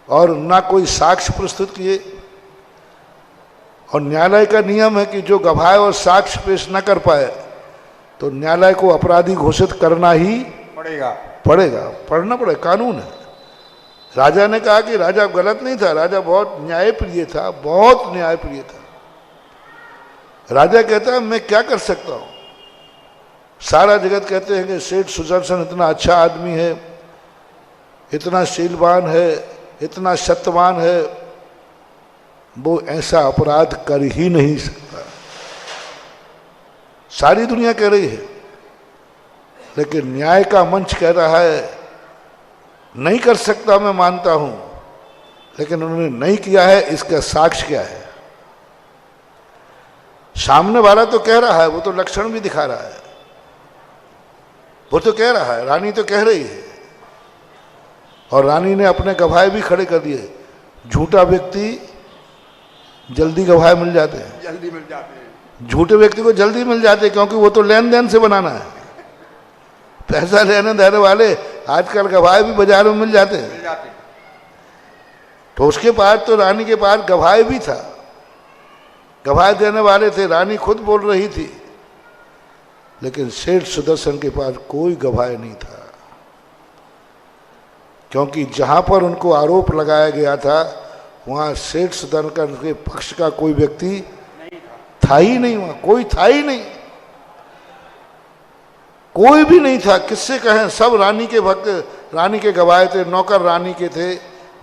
और ना कोई साक्ष्य प्रस्तुत किए। और न्यायालय का नियम है कि जो गवाह और साक्ष्य पेश न कर पाए तो न्यायालय को अपराधी घोषित करना ही पड़ेगा, पढ़ना पड़ेगा, कानून है। राजा ने कहा कि राजा गलत नहीं था, राजा बहुत न्यायप्रिय था, बहुत न्यायप्रिय था। राजा कहता है मैं क्या कर सकता हूं। सारा जगत कहते हैं कि सेठ सुदर्शन इतना अच्छा आदमी है, इतना शीलवान है, इतना सत्यवान है, वो ऐसा अपराध कर ही नहीं सकता। सारी दुनिया कह रही है, लेकिन न्याय का मंच कह रहा है नहीं कर सकता, मैं मानता हूं, लेकिन उन्होंने नहीं किया है, इसका साक्ष्य क्या है। सामने वाला तो कह रहा है, वो तो लक्षण भी दिखा रहा है, वो तो कह रहा है, रानी तो कह रही है, और रानी ने अपने गवाह भी खड़े कर दिए। झूठा व्यक्ति जल्दी गवाह मिल जाते हैं, जल्दी मिल जाते हैं। झूठे व्यक्ति को जल्दी मिल जाते हैं, क्योंकि वो तो लेन देन से बनाना है। पैसा लेने देने वाले आजकल गवाह भी बाजार में मिल जाते हैं। तो उसके पास तो, रानी के पास गवाह भी था, गवाह देने वाले थे, रानी खुद बोल रही थी, लेकिन सेठ सुदर्शन के पास कोई गवाह नहीं था। क्योंकि जहां पर उनको आरोप लगाया गया था वहां सेठ सुदर्शन के पक्ष का कोई व्यक्ति था ही नहीं, वहां कोई था ही नहीं, कोई भी नहीं था। किससे कहें, सब रानी के भक्त, रानी के गवाह थे, नौकर रानी के थे,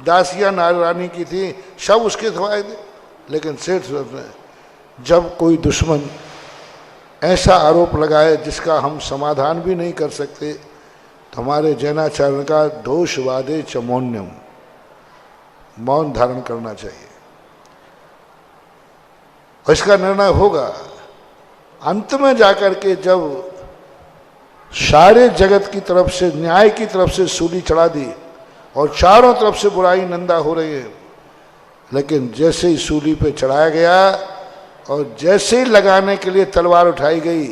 दासियां रानी की थी, सब उसके गवाह थे। लेकिन सेठ सुदर्शन, जब कोई दुश्मन ऐसा आरोप लगाए जिसका हम समाधान भी नहीं कर सकते, तो हमारे जैनाचार्य का दोषवादे च मौन्यम, मौन धारण करना चाहिए। और इसका निर्णय होगा अंत में जाकर के, जब सारे जगत की तरफ से, न्याय की तरफ से सूली चढ़ा दी और चारों तरफ से बुराई निंदा हो रही है, लेकिन जैसे ही सूली पे चढ़ाया गया और जैसे ही लगाने के लिए तलवार उठाई गई,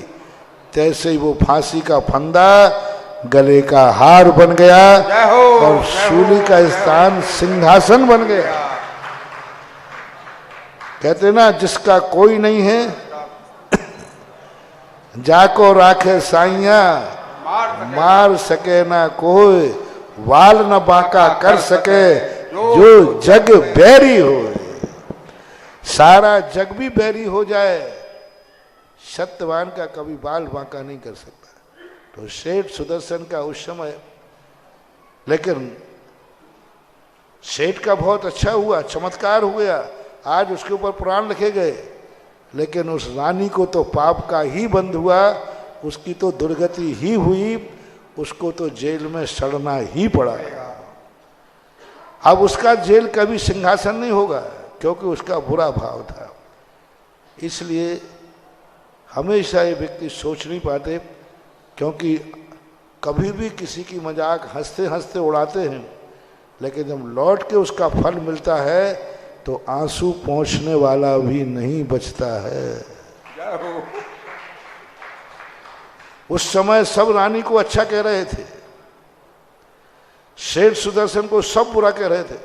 तैसे ही वो फांसी का फंदा गले का हार बन गया और सूली का स्थान सिंहासन बन गया। कहते ना, जिसका कोई नहीं है जाको राखे साइया, मार सके ना कोई, वाल न बांका कर सके जो जग बैरी हो। सारा जग भी बैरी हो जाए, सत्यवान का कभी बाल बांका नहीं कर सकता। तो सेठ सुदर्शन का उस समय, लेकिन सेठ का बहुत अच्छा हुआ, चमत्कार हो गया, आज उसके ऊपर पुराण लिखे गए। लेकिन उस रानी को तो पाप का ही बंध हुआ, उसकी तो दुर्गति ही हुई, उसको तो जेल में सड़ना ही पड़ा। अब उसका जेल कभी सिंहासन नहीं होगा, क्योंकि उसका बुरा भाव था। इसलिए हमेशा ये व्यक्ति सोच नहीं पाते, क्योंकि कभी भी किसी की मजाक हंसते हंसते उड़ाते हैं, लेकिन जब लौट के उसका फल मिलता है तो आंसू पोंछने वाला भी नहीं बचता है। उस समय सब रानी को अच्छा कह रहे थे, शेर सुदर्शन को सब बुरा कह रहे थे।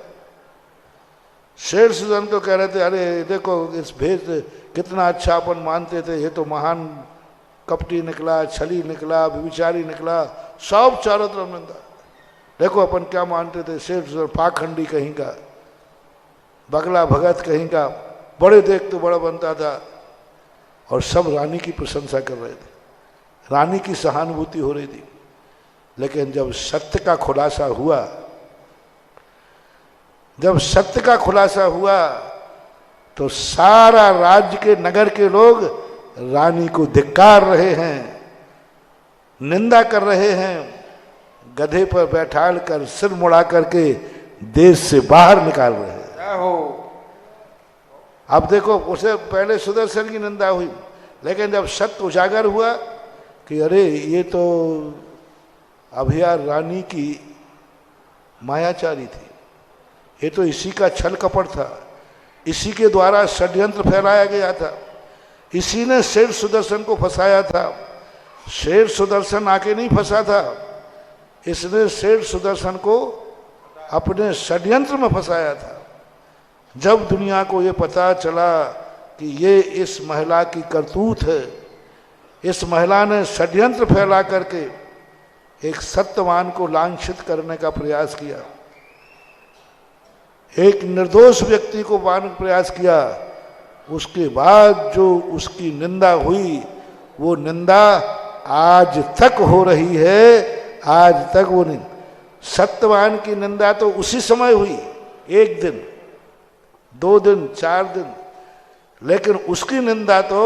शेर सुदर्शन को कह रहे थे, अरे देखो इस भेद कितना अच्छा अपन मानते थे, ये तो महान कपटी निकला, छली निकला, विचारी निकला, सब चारों तरफ निंदा। देखो अपन क्या मानते थे, शेर सुदर्शन पाखंडी कहीं का, बगला भगत कहीं का, बड़े देख तो बड़ा बनता था। और सब रानी की प्रशंसा कर रहे थे, रानी की सहानुभूति हो रही थी। लेकिन जब सत्य का खुलासा हुआ, जब सत्य का खुलासा हुआ तो सारा राज्य के नगर के लोग रानी को धिक्कार रहे हैं, निंदा कर रहे हैं, गधे पर बैठाल कर सिर मुड़ा करके देश से बाहर निकाल रहे हैं। अब देखो, उसे पहले सुदर्शन की निंदा हुई, लेकिन जब सत्य उजागर हुआ कि अरे ये तो अभिया रानी की मायाचारी थी, ये तो इसी का छल कपट था, इसी के द्वारा षड्यंत्र फैलाया गया था, इसी ने शेर सुदर्शन को फंसाया था। शेर सुदर्शन आके नहीं फंसा था, इसने शेर सुदर्शन को अपने षड्यंत्र में फंसाया था। जब दुनिया को ये पता चला कि ये इस महिला की करतूत है, इस महिला ने षड्यंत्र फैला करके एक सत्यवान को लांछित करने का प्रयास किया, एक निर्दोष व्यक्ति को मारने का प्रयास किया, उसके बाद जो उसकी निंदा हुई, वो निंदा आज तक हो रही है। आज तक वो नहीं, सत्यवान की निंदा तो उसी समय हुई, एक दिन, 2 दिन, 4 दिन, लेकिन उसकी निंदा तो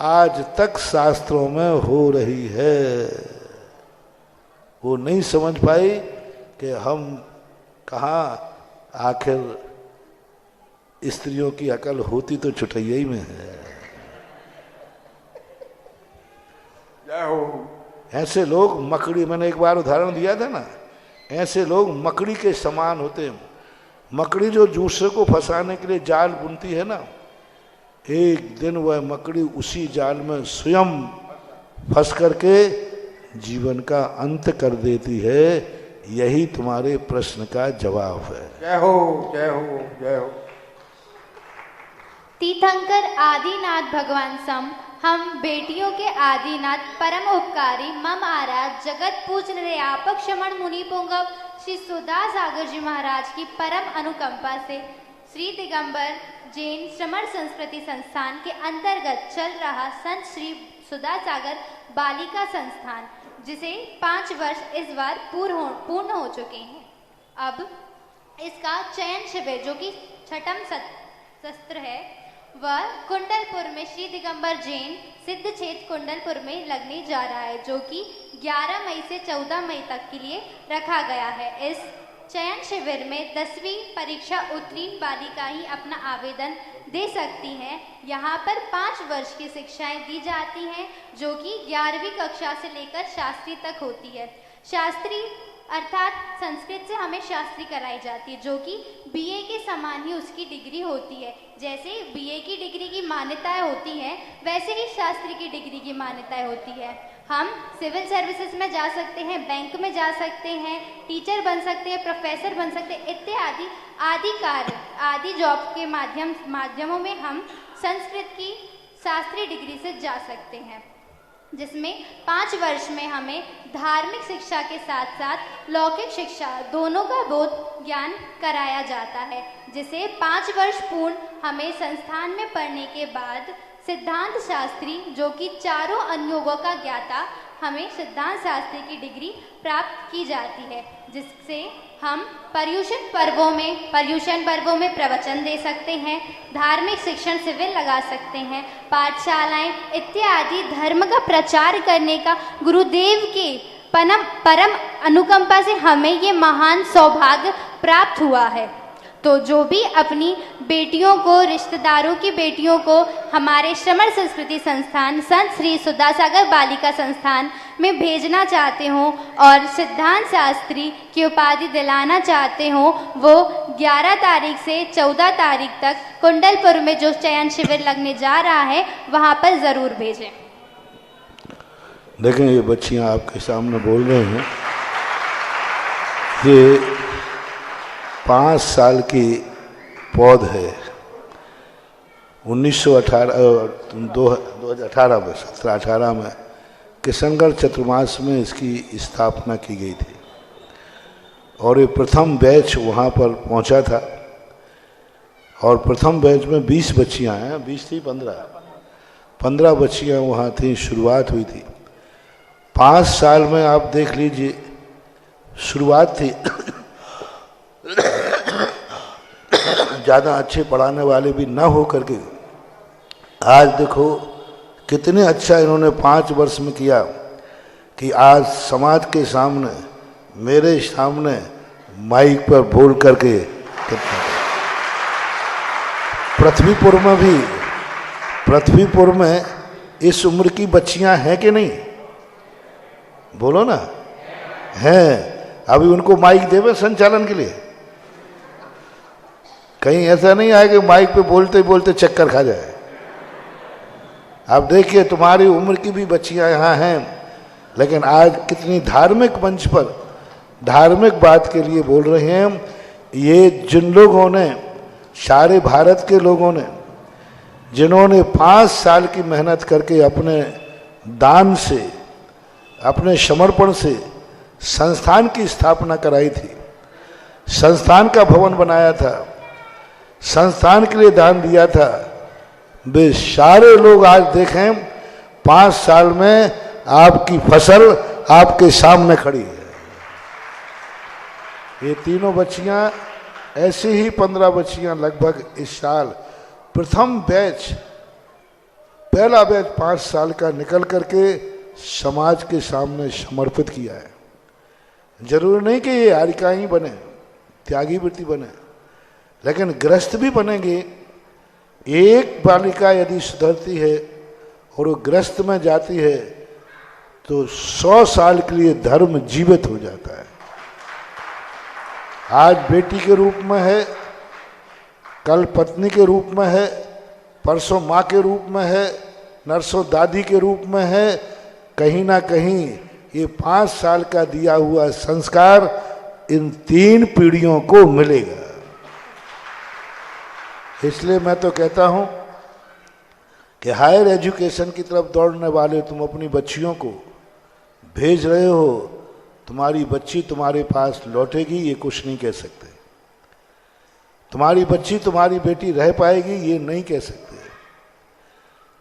आज तक शास्त्रों में हो रही है। वो नहीं समझ पाई कि हम कहाँ, आखिर स्त्रियों की अकल होती तो चुटैया ही में है। ऐसे लोग मकड़ी, मैंने एक बार उदाहरण दिया था ना, ऐसे लोग मकड़ी के समान होते हैं। मकड़ी जो दूसरे को फंसाने के लिए जाल बुनती है ना, एक दिन वह मकड़ी उसी जाल में स्वयं फंस करके जीवन का अंत कर देती है। यही तुम्हारे प्रश्न का जवाब है। जय हो, जय हो, जय हो। तीर्थंकर आदिनाथ भगवान सम, हम बेटियों के आदिनाथ परम उपकारी मम आराध जगत पूजन व्यापक श्रमण मुनि पुंगव श्री सुधा सागर जी महाराज की परम अनुकंपा से श्री दिगंबर जैन श्रमण संस्कृति संस्थान के अंतर्गत चल रहा संत श्री सुधा सागर बालिका संस्थान, जिसे 5 वर्ष इस बार पूर्ण हो चुके हैं। अब इसका चयन शिविर, जो कि 6ठम सत्र है, वह कुंडलपुर में श्री दिगंबर जैन सिद्ध क्षेत्र कुंडलपुर में लगने जा रहा है, जो कि 11 मई से 14 मई तक के लिए रखा गया है। इस चयन शिविर में 10वीं परीक्षा उत्तीर्ण बालिका ही अपना आवेदन दे सकती हैं। यहाँ पर 5 वर्ष की शिक्षाएं दी जाती हैं, जो कि 11वीं कक्षा से लेकर शास्त्री तक होती है। शास्त्री अर्थात संस्कृत से हमें शास्त्री कराई जाती है, जो कि बीए के समान ही उसकी डिग्री होती है। जैसे बीए की डिग्री की मान्यताएं होती हैं, वैसे ही शास्त्री की डिग्री की मान्यताएं होती है। हम सिविल सर्विसेज में जा सकते हैं, बैंक में जा सकते हैं, टीचर बन सकते हैं, प्रोफेसर बन सकते हैं, इत्यादि आदि कार्य, आदि जॉब के माध्यमों में हम संस्कृत की शास्त्रीय डिग्री से जा सकते हैं। जिसमें 5 वर्ष में हमें धार्मिक शिक्षा के साथ साथ लौकिक शिक्षा दोनों का बोध ज्ञान कराया जाता है, जिसे 5 वर्ष पूर्ण हमें संस्थान में पढ़ने के बाद सिद्धांत शास्त्री, जो कि चारों अनुयोगों का ज्ञाता, हमें सिद्धांत शास्त्री की डिग्री प्राप्त की जाती है, जिससे हम पर्युषण पर्वों में प्रवचन दे सकते हैं, धार्मिक शिक्षण शिविर लगा सकते हैं, पाठशालाएं इत्यादि धर्म का प्रचार करने का गुरुदेव के परम अनुकंपा से हमें ये महान सौभाग्य प्राप्त हुआ है। तो जो भी अपनी बेटियों को, रिश्तेदारों की बेटियों को हमारे श्रमण संस्कृति संस्थान संत श्री सुधासागर बालिका संस्थान में भेजना चाहते हों और सिद्धांत शास्त्री की उपाधि दिलाना चाहते हों, वो 11 तारीख से 14 तारीख तक कुंडलपुर में जो चयन शिविर लगने जा रहा है, वहाँ पर ज़रूर भेजें। देखें, ये बच्चियाँ आपके सामने बोल रहे हैं, ये 5 साल की पौध है। 2018 में 17-18 में किशनगढ़ चतुर्मास में इसकी स्थापना की गई थी और ये प्रथम बैच वहाँ पर पहुँचा था और प्रथम बैच में 20 बच्चियाँ हैं, 20 थी 15 बच्चियाँ वहाँ थी, शुरुआत हुई थी। 5 साल में आप देख लीजिए, शुरुआत थी ज़्यादा अच्छे पढ़ाने वाले भी ना हो करके आज देखो कितने अच्छा इन्होंने 5 वर्ष में किया कि आज समाज के सामने, मेरे सामने माइक पर बोल करके पृथ्वीपुर में इस उम्र की बच्चियां हैं कि नहीं? बोलो ना, हैं। अभी उनको माइक देवे संचालन के लिए? कहीं ऐसा नहीं आए कि माइक पे बोलते बोलते चक्कर खा जाए। आप देखिए, तुम्हारी उम्र की भी बच्चियां यहाँ हैं, लेकिन आज कितनी धार्मिक मंच पर धार्मिक बात के लिए बोल रहे हैं। ये जिन लोगों ने, सारे भारत के लोगों ने, जिन्होंने 5 साल की मेहनत करके अपने दान से, अपने समर्पण से संस्थान की स्थापना कराई थी, संस्थान का भवन बनाया था, संस्थान के लिए दान दिया था, वे सारे लोग आज देखें 5 साल में आपकी फसल आपके सामने खड़ी है। ये तीनों बच्चियां, ऐसे ही 15 बच्चियां लगभग इस साल प्रथम बैच, पहला बैच 5 साल का निकल करके समाज के सामने समर्पित किया है। जरूरी नहीं कि ये हारिकाई बने, त्यागी वृत्ति बने, लेकिन ग्रस्त भी बनेंगे। एक बालिका यदि सुधरती है और वो ग्रस्त में जाती है तो 100 साल के लिए धर्म जीवित हो जाता है। आज बेटी के रूप में है, कल पत्नी के रूप में है, परसों माँ के रूप में है, नरसों दादी के रूप में है। कहीं ना कहीं ये 5 साल का दिया हुआ संस्कार इन 3 पीढ़ियों को मिलेगा। इसलिए मैं तो कहता हूं कि हायर एजुकेशन की तरफ दौड़ने वाले तुम अपनी बच्चियों को भेज रहे हो, तुम्हारी बच्ची तुम्हारे पास लौटेगी ये कुछ नहीं कह सकते। तुम्हारी बच्ची, तुम्हारी बेटी रह पाएगी ये नहीं कह सकते।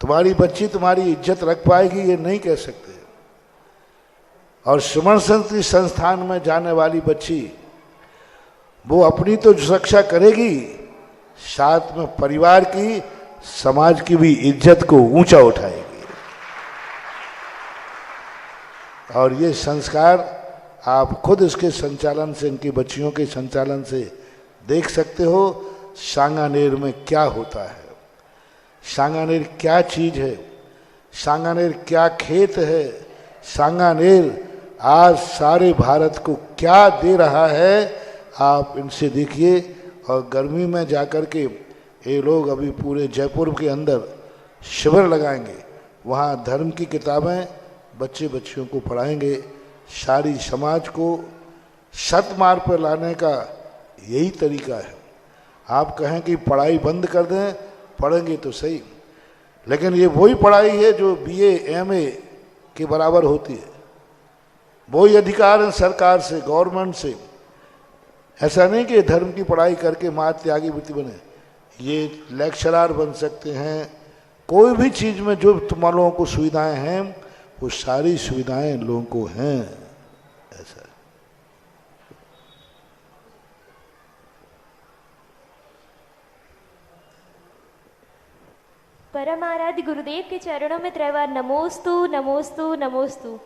तुम्हारी बच्ची तुम्हारी इज्जत रख पाएगी ये नहीं कह सकते। और श्रमण संस्कृति संस्थान में जाने वाली बच्ची, वो अपनी तो सुरक्षा करेगी, साथ में परिवार की, समाज की भी इज्जत को ऊंचा उठाएगी। और ये संस्कार आप खुद इसके संचालन से, इनकी बच्चियों के संचालन से देख सकते हो सांगानेर में क्या होता है, सांगानेर क्या चीज है, सांगानेर क्या खेत है, सांगानेर आज सारे भारत को क्या दे रहा है। आप इनसे देखिए। और गर्मी में जाकर के ये लोग अभी पूरे जयपुर के अंदर शिविर लगाएंगे, वहाँ धर्म की किताबें बच्चे बच्चियों को पढ़ाएंगे। सारी समाज को सतमार्ग पर लाने का यही तरीका है। आप कहें कि पढ़ाई बंद कर दें, पढ़ेंगे तो सही, लेकिन ये वही पढ़ाई है जो BA MA के बराबर होती है। वही अधिकार है सरकार से, गवर्नमेंट से। ऐसा नहीं कि धर्म की पढ़ाई करके मात त्यागी वृत्ति बने, ये लेक्चरर बन सकते हैं। कोई भी चीज़ में जो तुम लोगों को सुविधाएं हैं वो सारी सुविधाएं लोगों को हैं। ऐसा परम आराध्य गुरुदेव के चरणों में त्रैवार नमोस्तु नमोस्तु नमोस्तु।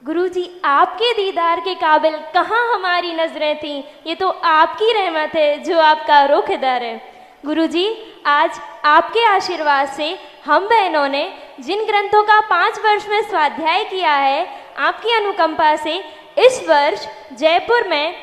गुरु जी, आपके दीदार के काबिल कहाँ हमारी नजरें थीं, ये तो आपकी रहमत है जो आपका रुख दर है। गुरु जी, आज आपके आशीर्वाद से हम बहनों ने जिन ग्रंथों का 5 वर्ष में स्वाध्याय किया है, आपकी अनुकंपा से इस वर्ष जयपुर में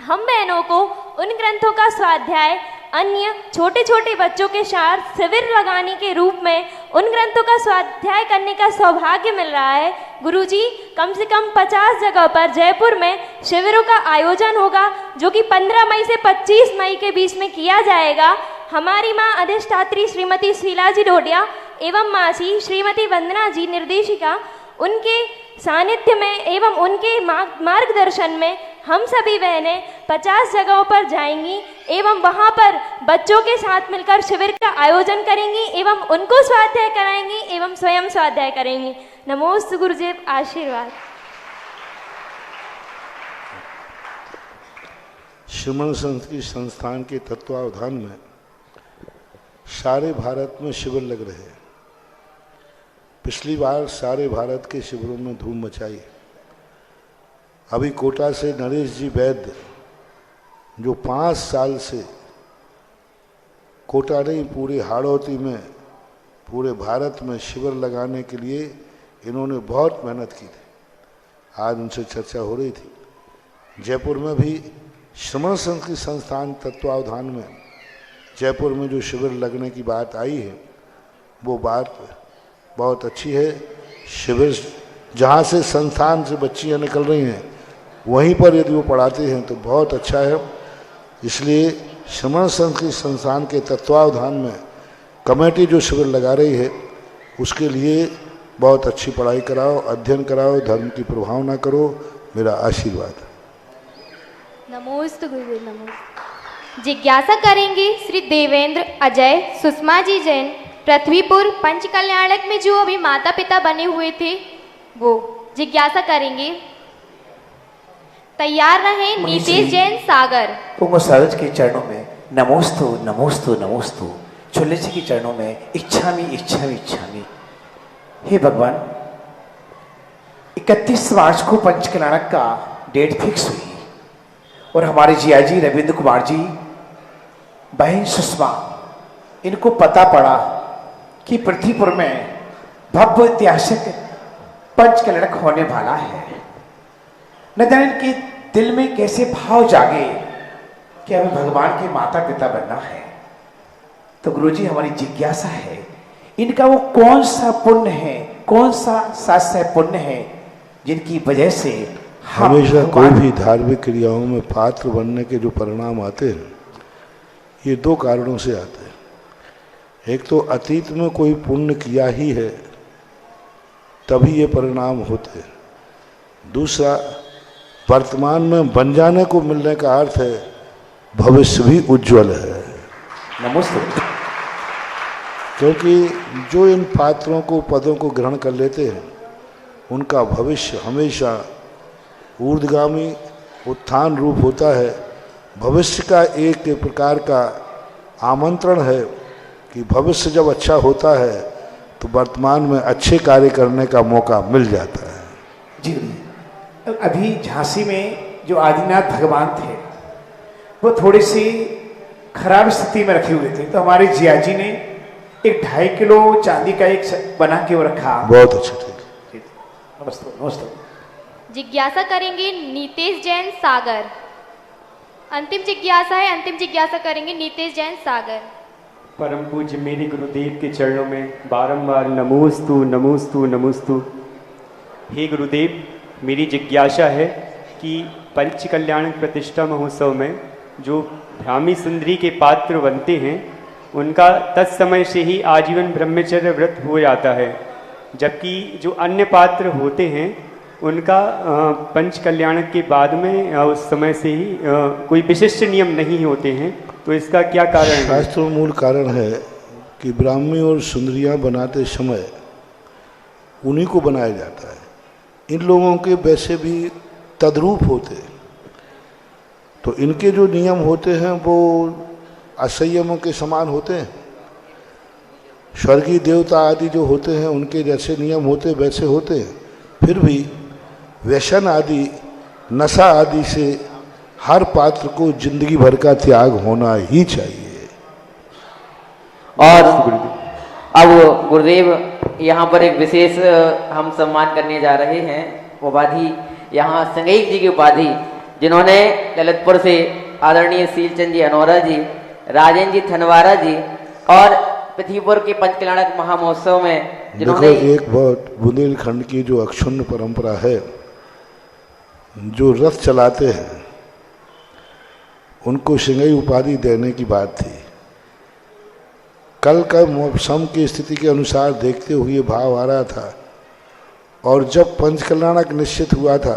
हम बहनों को उन ग्रंथों का स्वाध्याय अन्य छोटे छोटे बच्चों के साथ शिविर लगाने के रूप में उन ग्रंथों का स्वाध्याय करने का सौभाग्य मिल रहा है। गुरुजी, कम से कम 50 जगह पर जयपुर में शिविरों का आयोजन होगा, जो कि 15 मई से 25 मई के बीच में किया जाएगा। हमारी माँ अधिष्ठात्री श्रीमती शीला जी डोडिया एवं मासी श्रीमती वंदना जी निर्देशिका, उनके सानिध्य में एवं उनके मार्गदर्शन में हम सभी बहनें 50 जगहों पर जाएंगी एवं वहां पर बच्चों के साथ मिलकर शिविर का आयोजन करेंगी एवं उनको स्वाध्याय कराएंगी एवं स्वयं स्वाध्याय करेंगी। नमोस्तु गुरुदेव, आशीर्वाद। श्रीमन संस्कृत संस्थान के तत्वावधान में सारे भारत में शिविर लग रहे हैं। पिछली बार सारे भारत के शिविरों में धूम मचाई। अभी कोटा से नरेश जी वैद्य, जो 5 साल से कोटा नहीं पूरे हाड़ौती में पूरे भारत में शिविर लगाने के लिए इन्होंने बहुत मेहनत की थी। आज उनसे चर्चा हो रही थी। जयपुर में भी श्रमण संस्कृत संस्थान तत्वावधान में जयपुर में जो शिविर लगने की बात आई है, वो बात बहुत अच्छी है। शिविर जहाँ से संस्थान से बच्चियाँ निकल रही हैं वहीं पर यदि वो पढ़ाते हैं तो बहुत अच्छा है। इसलिए श्रमण संस्कृत संस्थान के तत्वावधान में कमेटी जो शिविर लगा रही है उसके लिए बहुत अच्छी पढ़ाई कराओ, अध्ययन कराओ, धर्म की प्रभाव ना करो। मेरा आशीर्वाद। नमोस्तु गुरुदेव, नमोस्तु। जिज्ञासा करेंगे श्री देवेंद्र अजय सुषमा जी जैन, पृथ्वीपुर पंचकल्याणक में जो अभी माता पिता बने हुए थे वो जिज्ञासा करेंगे। तैयार रहे नीतीश जैन सागर। पुंग सारज के चरणों में नमोस्तु नमोस्तु नमोस्तु। छोले जी के चरणों में इच्छामी इच्छामी इच्छामी। हे भगवान, 31 मार्च को पंचकल्याणक का डेट फिक्स हुई और हमारे जिया जी रविंद्र कुमार जी, बहन सुषमा, इनको पता पड़ा कि पृथ्वीपुर में भव्य ऐतिहासिक पंचकल्याणक होने वाला है। न जाने इनके दिल में कैसे भाव जागे कि हमें भगवान के माता पिता बनना है। तो गुरुजी, हमारी जिज्ञासा है, इनका वो कौन सा पुण्य है, कौन सा शास्त्र पुण्य है जिनकी वजह से हमेशा कोई भी धार्मिक क्रियाओं में पात्र बनने के जो परिणाम आते हैं, ये 2 कारणों से आते हैं। एक तो अतीत में कोई पुण्य किया ही है तभी ये परिणाम होते हैं। दूसरा, वर्तमान में बन जाने को मिलने का अर्थ है भविष्य भी उज्जवल है। नमस्ते। क्योंकि जो इन पात्रों को, पदों को ग्रहण कर लेते हैं उनका भविष्य हमेशा ऊर्ध्वगामी उत्थान रूप होता है। भविष्य का एक प्रकार का आमंत्रण है कि भविष्य जब अच्छा होता है तो वर्तमान में अच्छे कार्य करने का मौका मिल जाता है। जी, अभी झांसी में जो आदिनाथ भगवान थे वो थोड़ी सी खराब स्थिति में रखे हुए थे, तो हमारे जिया जी ने एक 2.5 किलो चांदी का एक बना के वो रखा। बहुत अच्छा, ठीक। नमस्ते नमस्ते। जिज्ञासा करेंगे नीतीश जैन सागर। अंतिम जिज्ञासा है, अंतिम जिज्ञासा करेंगे नीतीश जैन सागर। परम पूज्य मेरे गुरुदेव के चरणों में बारंबार नमोस्तु नमोस्तु नमोस्तु। हे गुरुदेव, मेरी जिज्ञासा है कि पंचकल्याण प्रतिष्ठा महोत्सव में जो भ्रामी सुंदरी के पात्र बनते हैं उनका तत्समय से ही आजीवन ब्रह्मचर्य व्रत हो जाता है। जबकि जो अन्य पात्र होते हैं उनका पंच कल्याणक के बाद में उस समय से ही कोई विशिष्ट नियम नहीं होते हैं, तो इसका क्या कारण है? शास्त्र में मूल कारण है कि ब्राह्मी और सुंदरियां बनाते समय उन्हीं को बनाया जाता है। इन लोगों के वैसे भी तद्रूप होते हैं, तो इनके जो नियम होते हैं वो असंयमों के समान होते हैं। स्वर्गीय देवता आदि जो होते हैं उनके जैसे नियम होते वैसे होते हैं, फिर भी व्यसन आदि नशा आदि से हर पात्र को जिंदगी भर का त्याग होना ही चाहिए। और अब गुरुदेव यहाँ पर एक विशेष हम सम्मान करने जा रहे हैं। उपाधि यहाँ संगीत जी की उपाधि जिन्होंने ललितपुर से आदरणीय सीलचंद जी अनोरा जी, राजेंद्र जी थनवारा जी और पृथ्वीपुर के पंचकल्याणक महामहोत्सव में जिन्होंने एक बहुत बुंदेलखंड की जो अक्षुण्ण परंपरा है, जो रथ चलाते हैं उनको सिंगई उपाधि देने की बात थी। कल का मौसम की स्थिति के अनुसार देखते हुए भाव आ रहा था, और जब पंचकल्याणक निश्चित हुआ था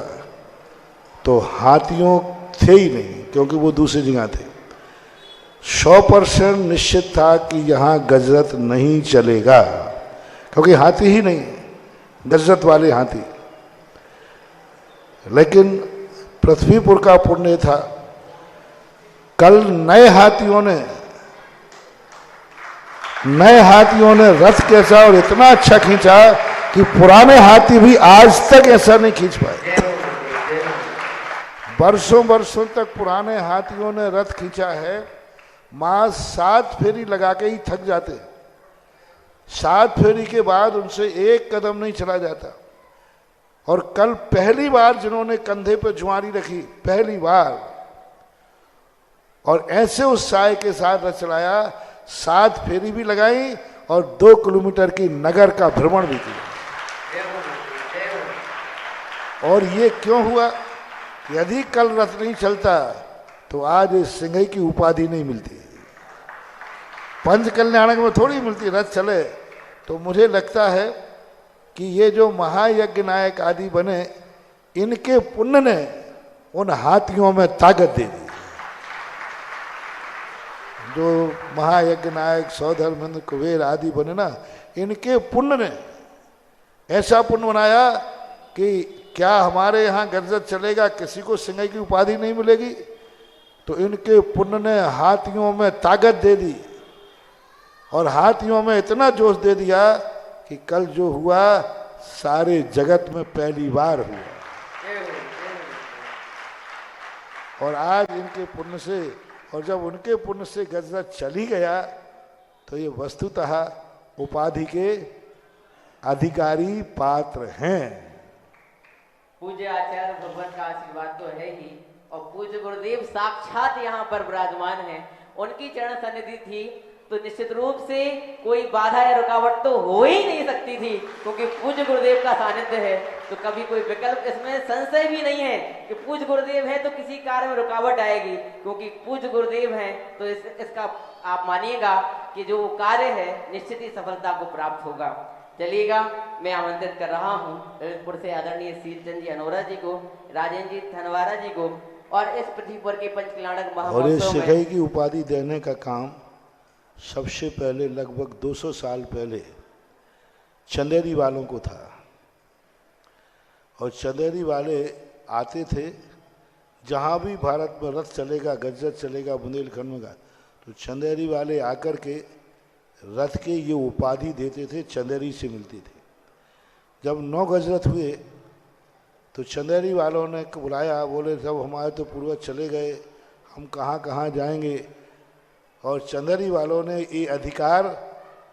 तो हाथियों थे ही नहीं, क्योंकि वो दूसरी जगह थे। 100% निश्चित था कि यहाँ गजरत नहीं चलेगा, क्योंकि हाथी ही नहीं, गजरत वाले हाथी। लेकिन पृथ्वीपुर का पुण्य था, कल नए हाथियों ने रथ कैसा और इतना अच्छा खींचा कि पुराने हाथी भी आज तक ऐसा नहीं खींच पाए। वर्षों तक पुराने हाथियों ने रथ खींचा है, मां 7 फेरी लगा के ही थक जाते। 7 फेरी के बाद उनसे एक कदम नहीं चला जाता। और कल पहली बार जिन्होंने कंधे पर जुआरी रखी, पहली बार, और ऐसे उत्साह के साथ रथ चलाया, 7 फेरी भी लगाई और 2 किलोमीटर की नगर का भ्रमण भी किया। और ये क्यों हुआ? यदि कल रथ नहीं चलता तो आज इस सिंघई की उपाधि नहीं मिलती, पंच कल्याणक में थोड़ी मिलती। रथ चले तो मुझे लगता है कि ये जो महायज्ञ नायक आदि बने, इनके पुण्य ने उन हाथियों में ताकत दे दी। जो महायज्ञ नायक सौधर्मेंद्र कुबेर आदि बने ना, इनके पुण्य ने ऐसा पुण्य बनाया कि क्या हमारे यहाँ गजरत चलेगा, किसी को सिंघई की उपाधि नहीं मिलेगी? तो इनके पुण्य ने हाथियों में ताकत दे दी, और हाथियों में इतना जोश दे दिया कि कल जो हुआ सारे जगत में पहली बार हुआ। और आज इनके पुण्य से, और जब उनके पुण्य से गजरत चली गया, तो ये वस्तुतः उपाधि के अधिकारी पात्र हैं। पूज्य आचार्य भगवान का आशीर्वाद तो है ही, और पूज्य गुरुदेव साक्षात यहाँ पर विराजमान हैं। उनकी चरण सन्निधि थी तो निश्चित रूप से कोई बाधा या रुकावट तो हो ही नहीं सकती थी, क्योंकि पूज्य गुरुदेव का सानिध्य है तो कभी कोई विकल्प, इसमें संशय भी नहीं है कि पूज्य गुरुदेव है तो किसी कार्य में रुकावट आएगी। क्योंकि पूज्य गुरुदेव हैं तो इसका आप मानिएगा कि जो कार्य है निश्चित ही सफलता को प्राप्त होगा। चलिएगा, मैं आमंत्रित कर रहा हूँ ललितपुर से आदरणीय सीलचंद जी अनोरा जी को, राजेंद्र जी थनवारा जी को, और इस पृथ्वीपुर के पंचकल्याणक और इस महामहोत्सव सिंघई की उपाधि देने का काम सबसे पहले लगभग 200 साल पहले चंदेरी वालों को था। और चंदेरी वाले आते थे, जहाँ भी भारत में रथ चलेगा, गजरत चलेगा बुंदेलखंड में का, तो चंदेरी वाले आकर के रथ के ये उपाधि देते थे, चंदेरी से मिलती थी। जब 9 गजरत हुए तो चंदेरी वालों ने बुलाया, बोले जब हमारे तो पूर्वज चले गए, हम कहाँ कहाँ जाएंगे। और चंदेरी वालों ने ये अधिकार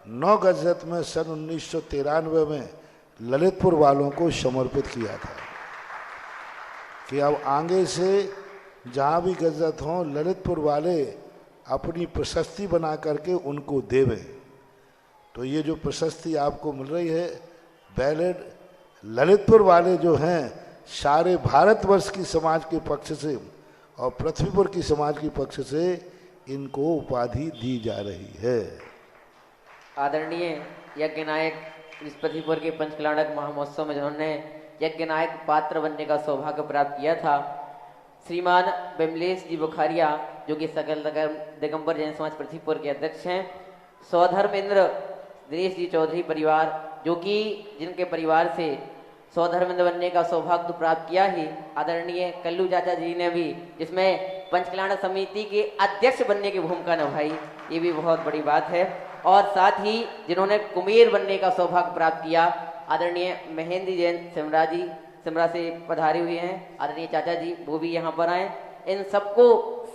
9 गजरत में सन 1993 में ललितपुर वालों को समर्पित किया था कि अब आगे से जहाँ भी गजरत हों, ललितपुर वाले अपनी प्रशस्ति बना करके उनको देवें। तो ये जो प्रशस्ति आपको मिल रही है, बैलेट ललितपुर वाले जो हैं, सारे भारतवर्ष की समाज के पक्ष से और पृथ्वीपुर की समाज के पक्ष से इनको उपाधि दी जा रही है। आदरणीय यज्ञ नायक इस प्रतिपुर के पंचकल्याणक महामहोत्सव में जिन्होंने यज्ञ नायक पात्र बनने का सौभाग्य प्राप्त किया था, श्रीमान बिमलेश जी बुखारिया, जो कि सकल दिगंबर जैन समाज प्रतिपुर के अध्यक्ष हैं, सौधर्मेंद्र दिनेश जी चौधरी परिवार, जो कि जिनके परिवार से सौधर्मेंद्र बनने का सौभाग्य तो प्राप्त किया ही, आदरणीय कल्लू चाचा जी ने भी जिसमें पंचकल्याण समिति के अध्यक्ष बनने की भूमिका निभाई, ये भी बहुत बड़ी बात है। और साथ ही जिन्होंने कुमेर बनने का सौभाग्य प्राप्त किया, आदरणीय महेंद्र जैन सिमरा से पधारे हुए हैं, आदरणीय चाचा जी वो भी यहाँ पर आए। इन सबको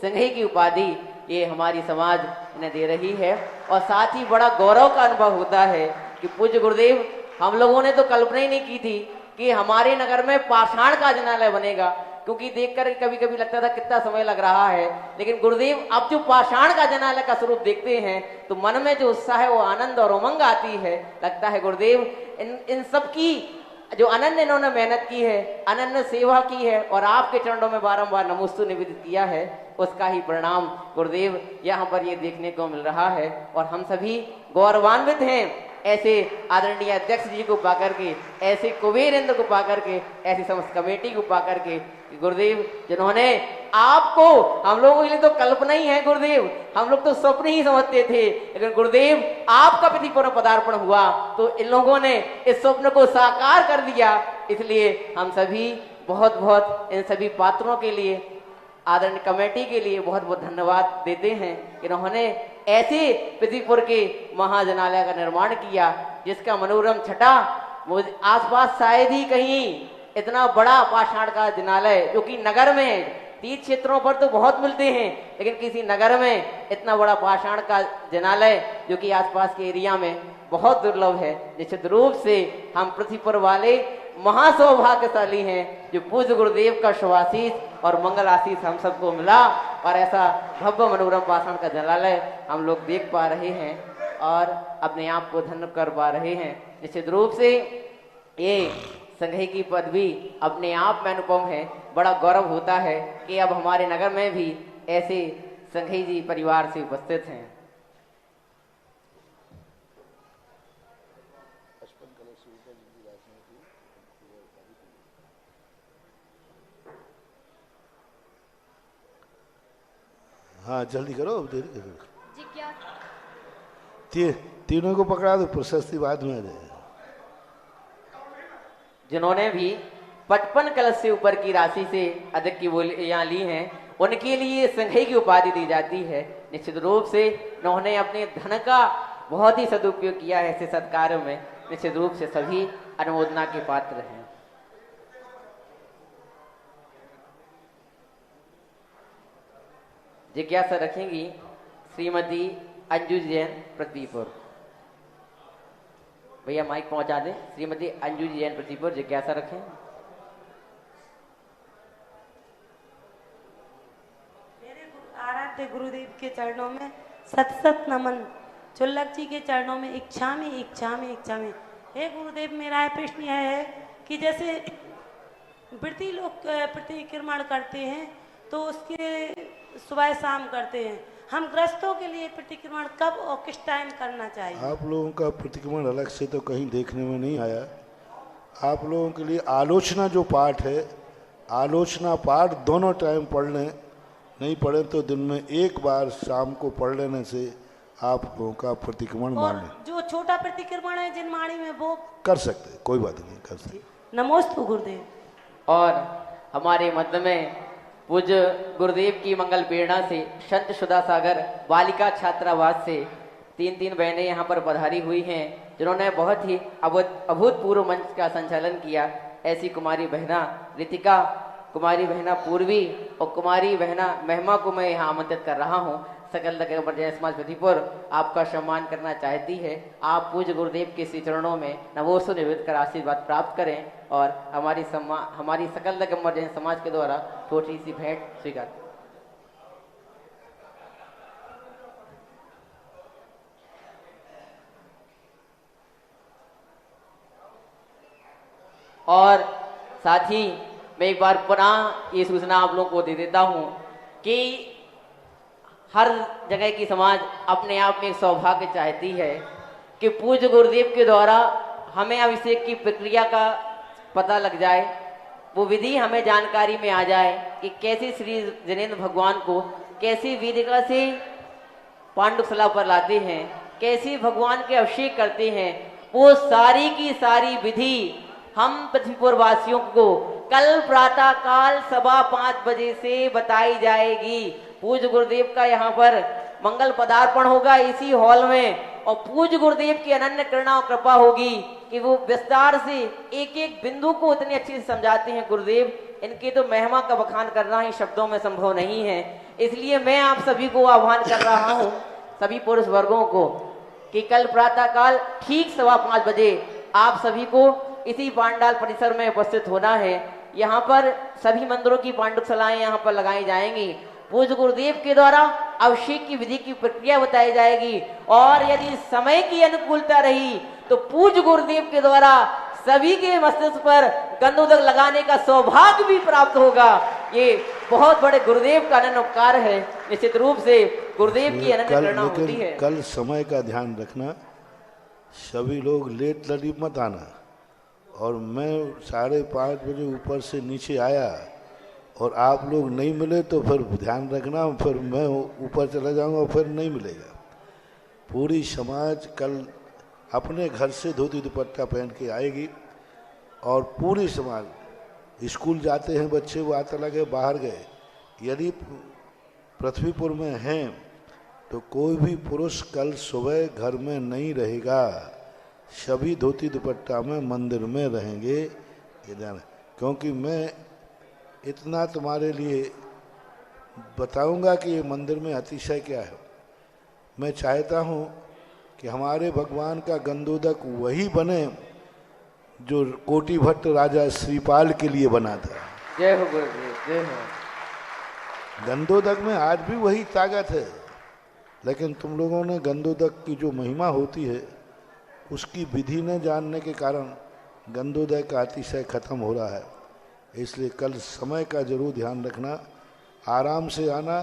संघई की उपाधि ये हमारी समाज इन्हें दे रही है। और साथ ही बड़ा गौरव का अनुभव होता है कि पूज्य गुरुदेव, हम लोगों ने तो कल्पना ही नहीं की थी कि हमारे नगर में पाषाण का जिनालय बनेगा, क्योंकि देखकर कभी कभी लगता था कितना समय लग रहा है, लेकिन गुरुदेव अब जो पाषाण का जिनालय का स्वरूप देखते हैं तो मन में जो उत्साह है वो आनंद और उमंग आती है। लगता है गुरुदेव इन सब की जो अनन्य इन्होंने मेहनत की है, अनन्य सेवा की है और आपके चरणों में बारंबार नमोस्तु निवेदित किया है, उसका ही परिणाम गुरुदेव यहाँ पर ये देखने को मिल रहा है। और हम सभी गौरवान्वित हैं ऐसे आदरणीय अध्यक्ष जी को पाकर के, ऐसे कुबेरेंद्र को पाकर के, ऐसी समस्त कमेटी को पाकर के, गुरुदेव जिन्होंने आपको, हम लोगों के लिए तो कल्पना ही है गुरुदेव, हम लोग तो स्वप्न ही समझते थे, लेकिन गुरुदेव आपका प्रतिपुर पदार्पण हुआ तो इन लोगों ने इस स्वप्न को साकार कर दिया। इसलिए हम सभी बहुत बहुत इन सभी पात्रों के लिए, आदरणीय कमेटी के लिए बहुत बहुत धन्यवाद देते हैं कि उन्होंने ऐसे प्रतिपुर के महाजनालय का निर्माण किया जिसका मनोरम छटा आसपास शायद ही कहीं इतना बड़ा पाषाण का जिनालय, जो कि नगर में तीर्थ क्षेत्रों पर तो बहुत मिलते हैं, लेकिन किसी नगर में इतना बड़ा पाषाण का जिनालय जो कि आसपास के एरिया में बहुत दुर्लभ है। निश्चित रूप से हम प्रतिपुर वाले महासौभाग्यशाली हैं जो पूज्य गुरुदेव का शुभाशीष और मंगल आशीष हम सबको मिला और ऐसा भव्य मनोरम पाषाण का जिनालय हम लोग देख पा रहे हैं और अपने आप को धन्य कर पा रहे हैं। निश्चित रूप से ये संघई की पदवी अपने आप में अनुपम है। बड़ा गौरव होता है कि अब हमारे नगर में भी ऐसे संघई जी परिवार से उपस्थित हैं। हाँ जल्दी करो, अब देरी करो। तीनों को पकड़ा दो, प्रशस्ति बाद में आ जाए। जिन्होंने भी 55 कलश से ऊपर की राशि से अधिक की बोलियां ली हैं, उनके लिए संघई की उपाधि दी जाती है। निश्चित रूप से उन्होंने अपने धन का बहुत ही सदुपयोग किया है ऐसे सत्कार्यों में। निश्चित रूप से सभी अनुमोदना के पात्र हैं। जिज्ञासा रखेंगी श्रीमती अंजू जैन प्रतिपुर। भैया माइक पहुंचा दें। श्रीमती अंजू जैन प्रतिपुर जिज्ञासा रखें। मेरे आराध्य गुरुदेव के चरणों में सत सत नमन। चुल्लक जी के चरणों में इच्छा में इच्छा में इच्छा में। हे गुरुदेव, मेरा प्रश्न यह है कि जैसे वृत्ति लोग प्रतिक्रमण करते हैं तो उसके सुबह शाम करते हैं, हम ग्रस्तों के लिए प्रतिक्रमण कब और किस टाइम करना चाहिए? आप लोगों का प्रतिक्रमण अलग से तो कहीं देखने में नहीं आया। आप लोगों के लिए आलोचना जो पाठ है, आलोचना पाठ दोनों टाइम पढ़ लें, नहीं पढ़े तो दिन में एक बार शाम को पढ़ लेने से आप लोगों का प्रतिक्रमण मान लें। जो छोटा प्रतिक्रमण है जिनमाड़ी में वो कर सकते, कोई बात नहीं, कर सकते। नमोस्तु गुरुदेव। और हमारे मध्य में पूज्य गुरुदेव की मंगल प्रेरणा से संत सुधा सागर बालिका छात्रावास से तीन बहनें यहाँ पर पधारी हुई हैं, जिन्होंने बहुत ही अभूतपूर्व मंच का संचालन किया। ऐसी कुमारी बहना रितिका, कुमारी बहना पूर्वी और कुमारी बहना महिमा को मैं यहाँ आमंत्रित कर रहा हूँ। सकल जय समाज प्रतिपुर आपका सम्मान करना चाहती है। आप पूज्य गुरुदेव के श्री चरणों में नमोस्तु निवेदित कर आशीर्वाद प्राप्त करें और हमारी सकल जय समाज के द्वारा छोटी सी भेंट स्वीकार। और साथ ही मैं एक बार पुनः ये सूचना आप लोगों को दे देता हूं कि हर जगह की समाज अपने आप में सौभाग्य चाहती है कि पूज्य गुरुदेव के द्वारा हमें अभिषेक की प्रक्रिया का पता लग जाए, वो विधि हमें जानकारी में आ जाए कि कैसे श्री जनेन्द्र भगवान को कैसी विधिका से पांडुकशला पर लाते हैं, कैसे भगवान के अभिषेक करते हैं, वो सारी की सारी विधि हम पृथ्वीपुर वासियों को कल प्रातः काल 5:15 बजे से बताई जाएगी। पूज्य गुरुदेव का यहाँ पर मंगल पदार्पण होगा इसी हॉल में, और पूज्य गुरुदेव की अनन्य करुणा और कृपा होगी कि वो विस्तार से एक एक बिंदु को इतनी अच्छी से समझाते हैं गुरुदेव। इनके तो महिमा का बखान करना ही शब्दों में संभव नहीं है। इसलिए मैं आप सभी को आह्वान कर रहा हूँ, सभी पुरुष वर्गों को, कि कल प्रातः काल ठीक 5:15 बजे आप सभी को इसी पांडाल परिसर में उपस्थित होना है। यहाँ पर सभी मंदिरों की पांडुकशलाएं यहाँ पर लगाई जाएंगी। पूज्य गुरुदेव के द्वारा अभिषेक की विधि की प्रक्रिया बताई जाएगी, और यदि समय की अनुकूलता रही तो पूज्य गुरुदेव के द्वारा सभी के मस्तिष्क पर गंधोदक लगाने का सौभाग्य भी प्राप्त होगा। ये बहुत बड़े गुरुदेव का अनन्य उपकार है। निश्चित रूप से गुरुदेव की अनन्य करुणा होती है। कल समय का ध्यान रखना, सभी लोग लेट लड़ी मत आना। और मैं 5:30 बजे ऊपर से नीचे आया और आप लोग नहीं मिले तो फिर ध्यान रखना, फिर मैं ऊपर चला जाऊंगा और फिर नहीं मिलेगा। पूरी समाज कल अपने घर से धोती दुपट्टा पहन के आएगी, और पूरी समाज, स्कूल जाते हैं बच्चे वो आता लगे बाहर गए, यदि पृथ्वीपुर में हैं तो कोई भी पुरुष कल सुबह घर में नहीं रहेगा, सभी धोती दुपट्टा में मंदिर में रहेंगे। ये ध्यान, क्योंकि मैं इतना तुम्हारे लिए बताऊंगा कि ये मंदिर में अतिशय क्या है। मैं चाहता हूँ कि हमारे भगवान का गंधोदक वही बने जो कोटि भट्ट राजा श्रीपाल के लिए बना था। जय हो गुरुदेव, जय हो। गंधोदक में आज भी वही ताकत है, लेकिन तुम लोगों ने गंधोदक की जो महिमा होती है उसकी विधि न जानने के कारण गंधोदक का अतिशय खत्म हो रहा है। इसलिए कल समय का जरूर ध्यान रखना, आराम से आना,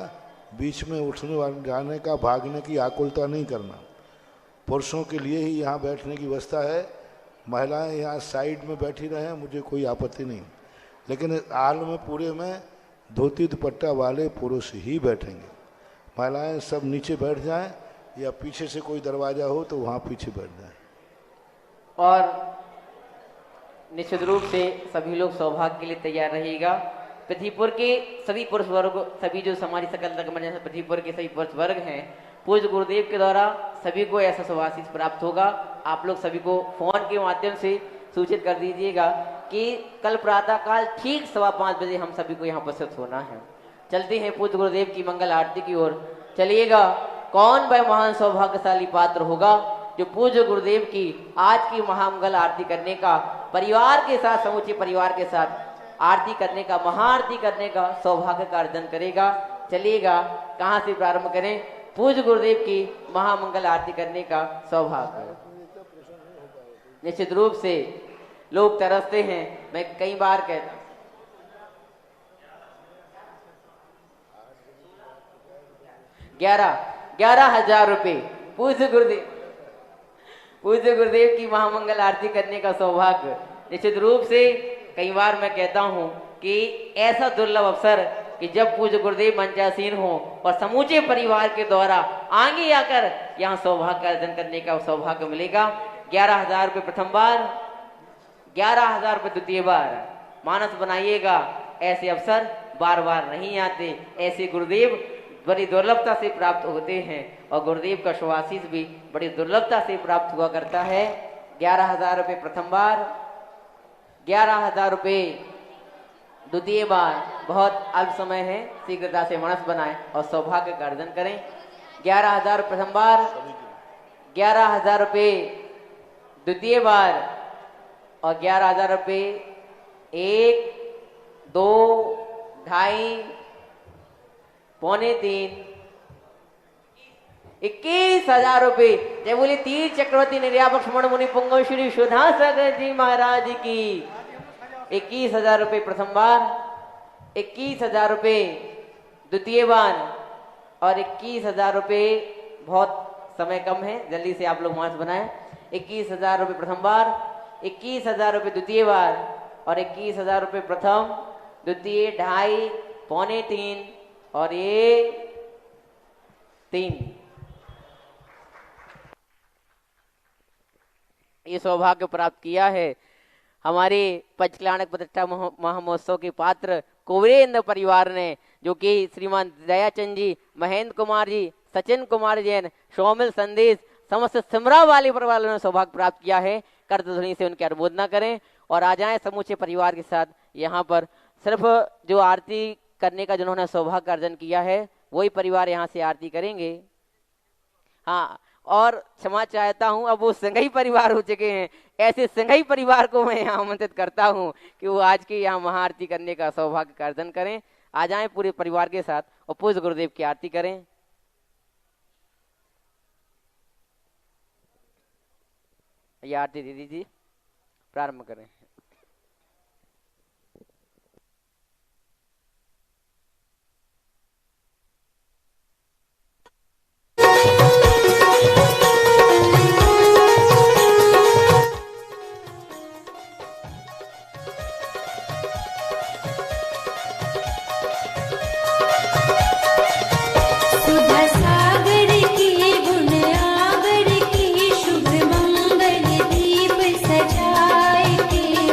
बीच में उठने जाने का भागने की आकुलता नहीं करना। पुरुषों के लिए ही यहाँ बैठने की व्यवस्था है, महिलाएं यहाँ साइड में बैठी रहें, मुझे कोई आपत्ति नहीं, लेकिन हाल में पूरे में धोती दुपट्टा वाले पुरुष ही बैठेंगे। महिलाएं सब नीचे बैठ जाएं, या पीछे से कोई दरवाज़ा हो तो वहाँ पीछे बैठ जाएं। और निश्चित रूप से सभी लोग सौभाग्य के लिए तैयार रहिएगा। पृथ्वीपुर के सभी पुरुष वर्ग, सभी जो हमारी सकल तक पृथ्वीपुर के सभी पुरुष वर्ग हैं, पूज्य गुरुदेव के द्वारा सभी को ऐसा सुभाषित प्राप्त होगा। आप लोग सभी को फोन के माध्यम से सूचित कर दीजिएगा कि कल प्रातः काल ठीक 5:15 बजे हम सभी को यहाँ उपस्थित होना है। चलते हैं पूज्य गुरुदेव की मंगल आरती की ओर। चलिएगा, कौन वह महान सौभाग्यशाली पात्र होगा जो पूज्य गुरुदेव की आज की महामंगल आरती करने का परिवार के साथ, समूचे परिवार के साथ आरती करने का, महाआरती करने का सौभाग्य का अर्जन करेगा। चलिएगा, कहाँ से प्रारंभ करें? पूज्य गुरुदेव की महामंगल आरती करने का सौभाग्य। निश्चित रूप से लोग तरसते हैं, मैं कई बार कहता हूं, 11,000 रुपये पूज्य गुरुदेव की महामंगल आरती करने का सौभाग्य। निश्चित रूप से कई बार मैं कहता हूं कि ऐसा दुर्लभ अवसर कि जब पूज्य गुरुदेव मंचासीन हो और समूचे परिवार के द्वारा आगे आकर यहाँ सौभाग्य अर्जन करने का सौभाग्य मिलेगा। 11,000 रुपये प्रथम बार, 11,000 रुपये द्वितीय बार। मानस बनाइएगा, ऐसे अवसर बार बार नहीं आते, ऐसे गुरुदेव बड़ी दुर्लभता से प्राप्त होते हैं, और गुरुदेव का शुभाशीष भी बड़ी दुर्लभता से प्राप्त हुआ करता है। 11,000 रुपये प्रथम बार, 11,000 रुपये द्वितीय बार। बहुत अल्प समय है, शीघ्रता से मानस बनाएं और सौभाग्य का अर्जन करें। 11,000 प्रथम बार, 11,000 रुपये द्वितीय बार, और 11,000 रुपये 1, 2, 2.5, पौने 3, 21,000 रुपये। जय बोले तीर चक्रवर्ती निर्यापक मण मुनि पुंगव श्री सुधा सागर जी महाराज की। 21,000 रुपये प्रथम बार, 21,000 रुपये द्वितीय बार, और 21,000 रुपये, बहुत समय कम है, जल्दी से आप लोग मास बनाएं। 21,000 रुपये प्रथम बार, 21,000 रुपये द्वितीय बार और 21,000 रुपये प्रथम, द्वितीय, 2.5, पौने 3 और ये 3। ये सौभाग्य प्राप्त किया है हमारे पंचकल्याणक प्रतिष्ठा महामहोत्सव के पात्र कुबरेंद्र परिवार ने, जो कि श्रीमान दयाचंद जी, महेंद्र कुमार जी, सचिन कुमार जैन, शौमिल संदेश, समस्त सिमरा वाले परिवार ने सौभाग्य प्राप्त किया है। करध्वनि से उनकी अनुमोदना करें और आ जाएं समूचे परिवार के साथ यहाँ पर। सिर्फ जो आरती करने का जिन्होंने सौभाग्य अर्जन किया है वही परिवार यहाँ से आरती करेंगे। हाँ, और क्षमा चाहता हूँ, अब वो संघई परिवार हो चुके हैं, ऐसे संघई परिवार को मैं यहाँ आमंत्रित करता हूँ कि वो आज की यहाँ महाआरती करने का सौभाग्य का अर्जन करें। आ जाएं पूरे परिवार के साथ और पूज्य गुरुदेव की आरती करें। ये आरती दीदी जी प्रारंभ करें। सजाए के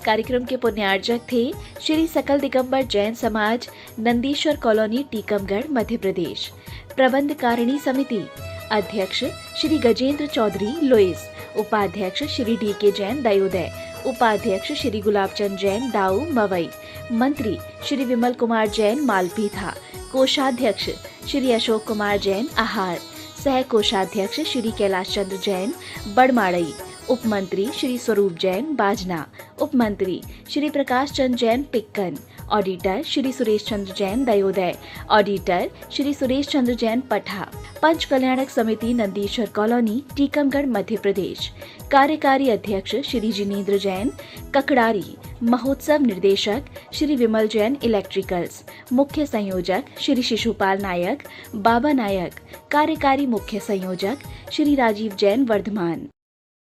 कार्यक्रम के पुण्यार्जक थे श्री सकल दिगंबर जैन समाज, नंदीश्वर कॉलोनी, टीकमगढ़, मध्य प्रदेश। प्रबंध कारिणी समिति अध्यक्ष श्री गजेंद्र चौधरी, लुइस। उपाध्यक्ष श्री डी.के. जैन, दयोदय। उपाध्यक्ष श्री गुलाबचंद जैन, दाऊ, मवई। मंत्री श्री विमल कुमार जैन, मालपीथा। कोषाध्यक्ष श्री अशोक कुमार जैन, आहार। सह कोषाध्यक्ष श्री कैलाश चंद्र जैन, बड़माड़ई। उपमंत्री श्री स्वरूप जैन, बाजना। उपमंत्री श्री प्रकाश चंद जैन, पिक्कन। ऑडिटर श्री सुरेश चंद्र जैन, दयोदय। ऑडिटर श्री सुरेश चंद्र जैन, पठा। पंच कल्याणक समिति, नंदीश्वर कॉलोनी, टीकमगढ़, मध्य प्रदेश। कार्यकारी अध्यक्ष श्री जिनेंद्र जैन, ककड़ारी। महोत्सव निर्देशक श्री विमल जैन, इलेक्ट्रिकल्स। मुख्य संयोजक श्री शिशुपाल नायक, बाबा नायक। कार्यकारी मुख्य संयोजक श्री राजीव जैन, वर्धमान।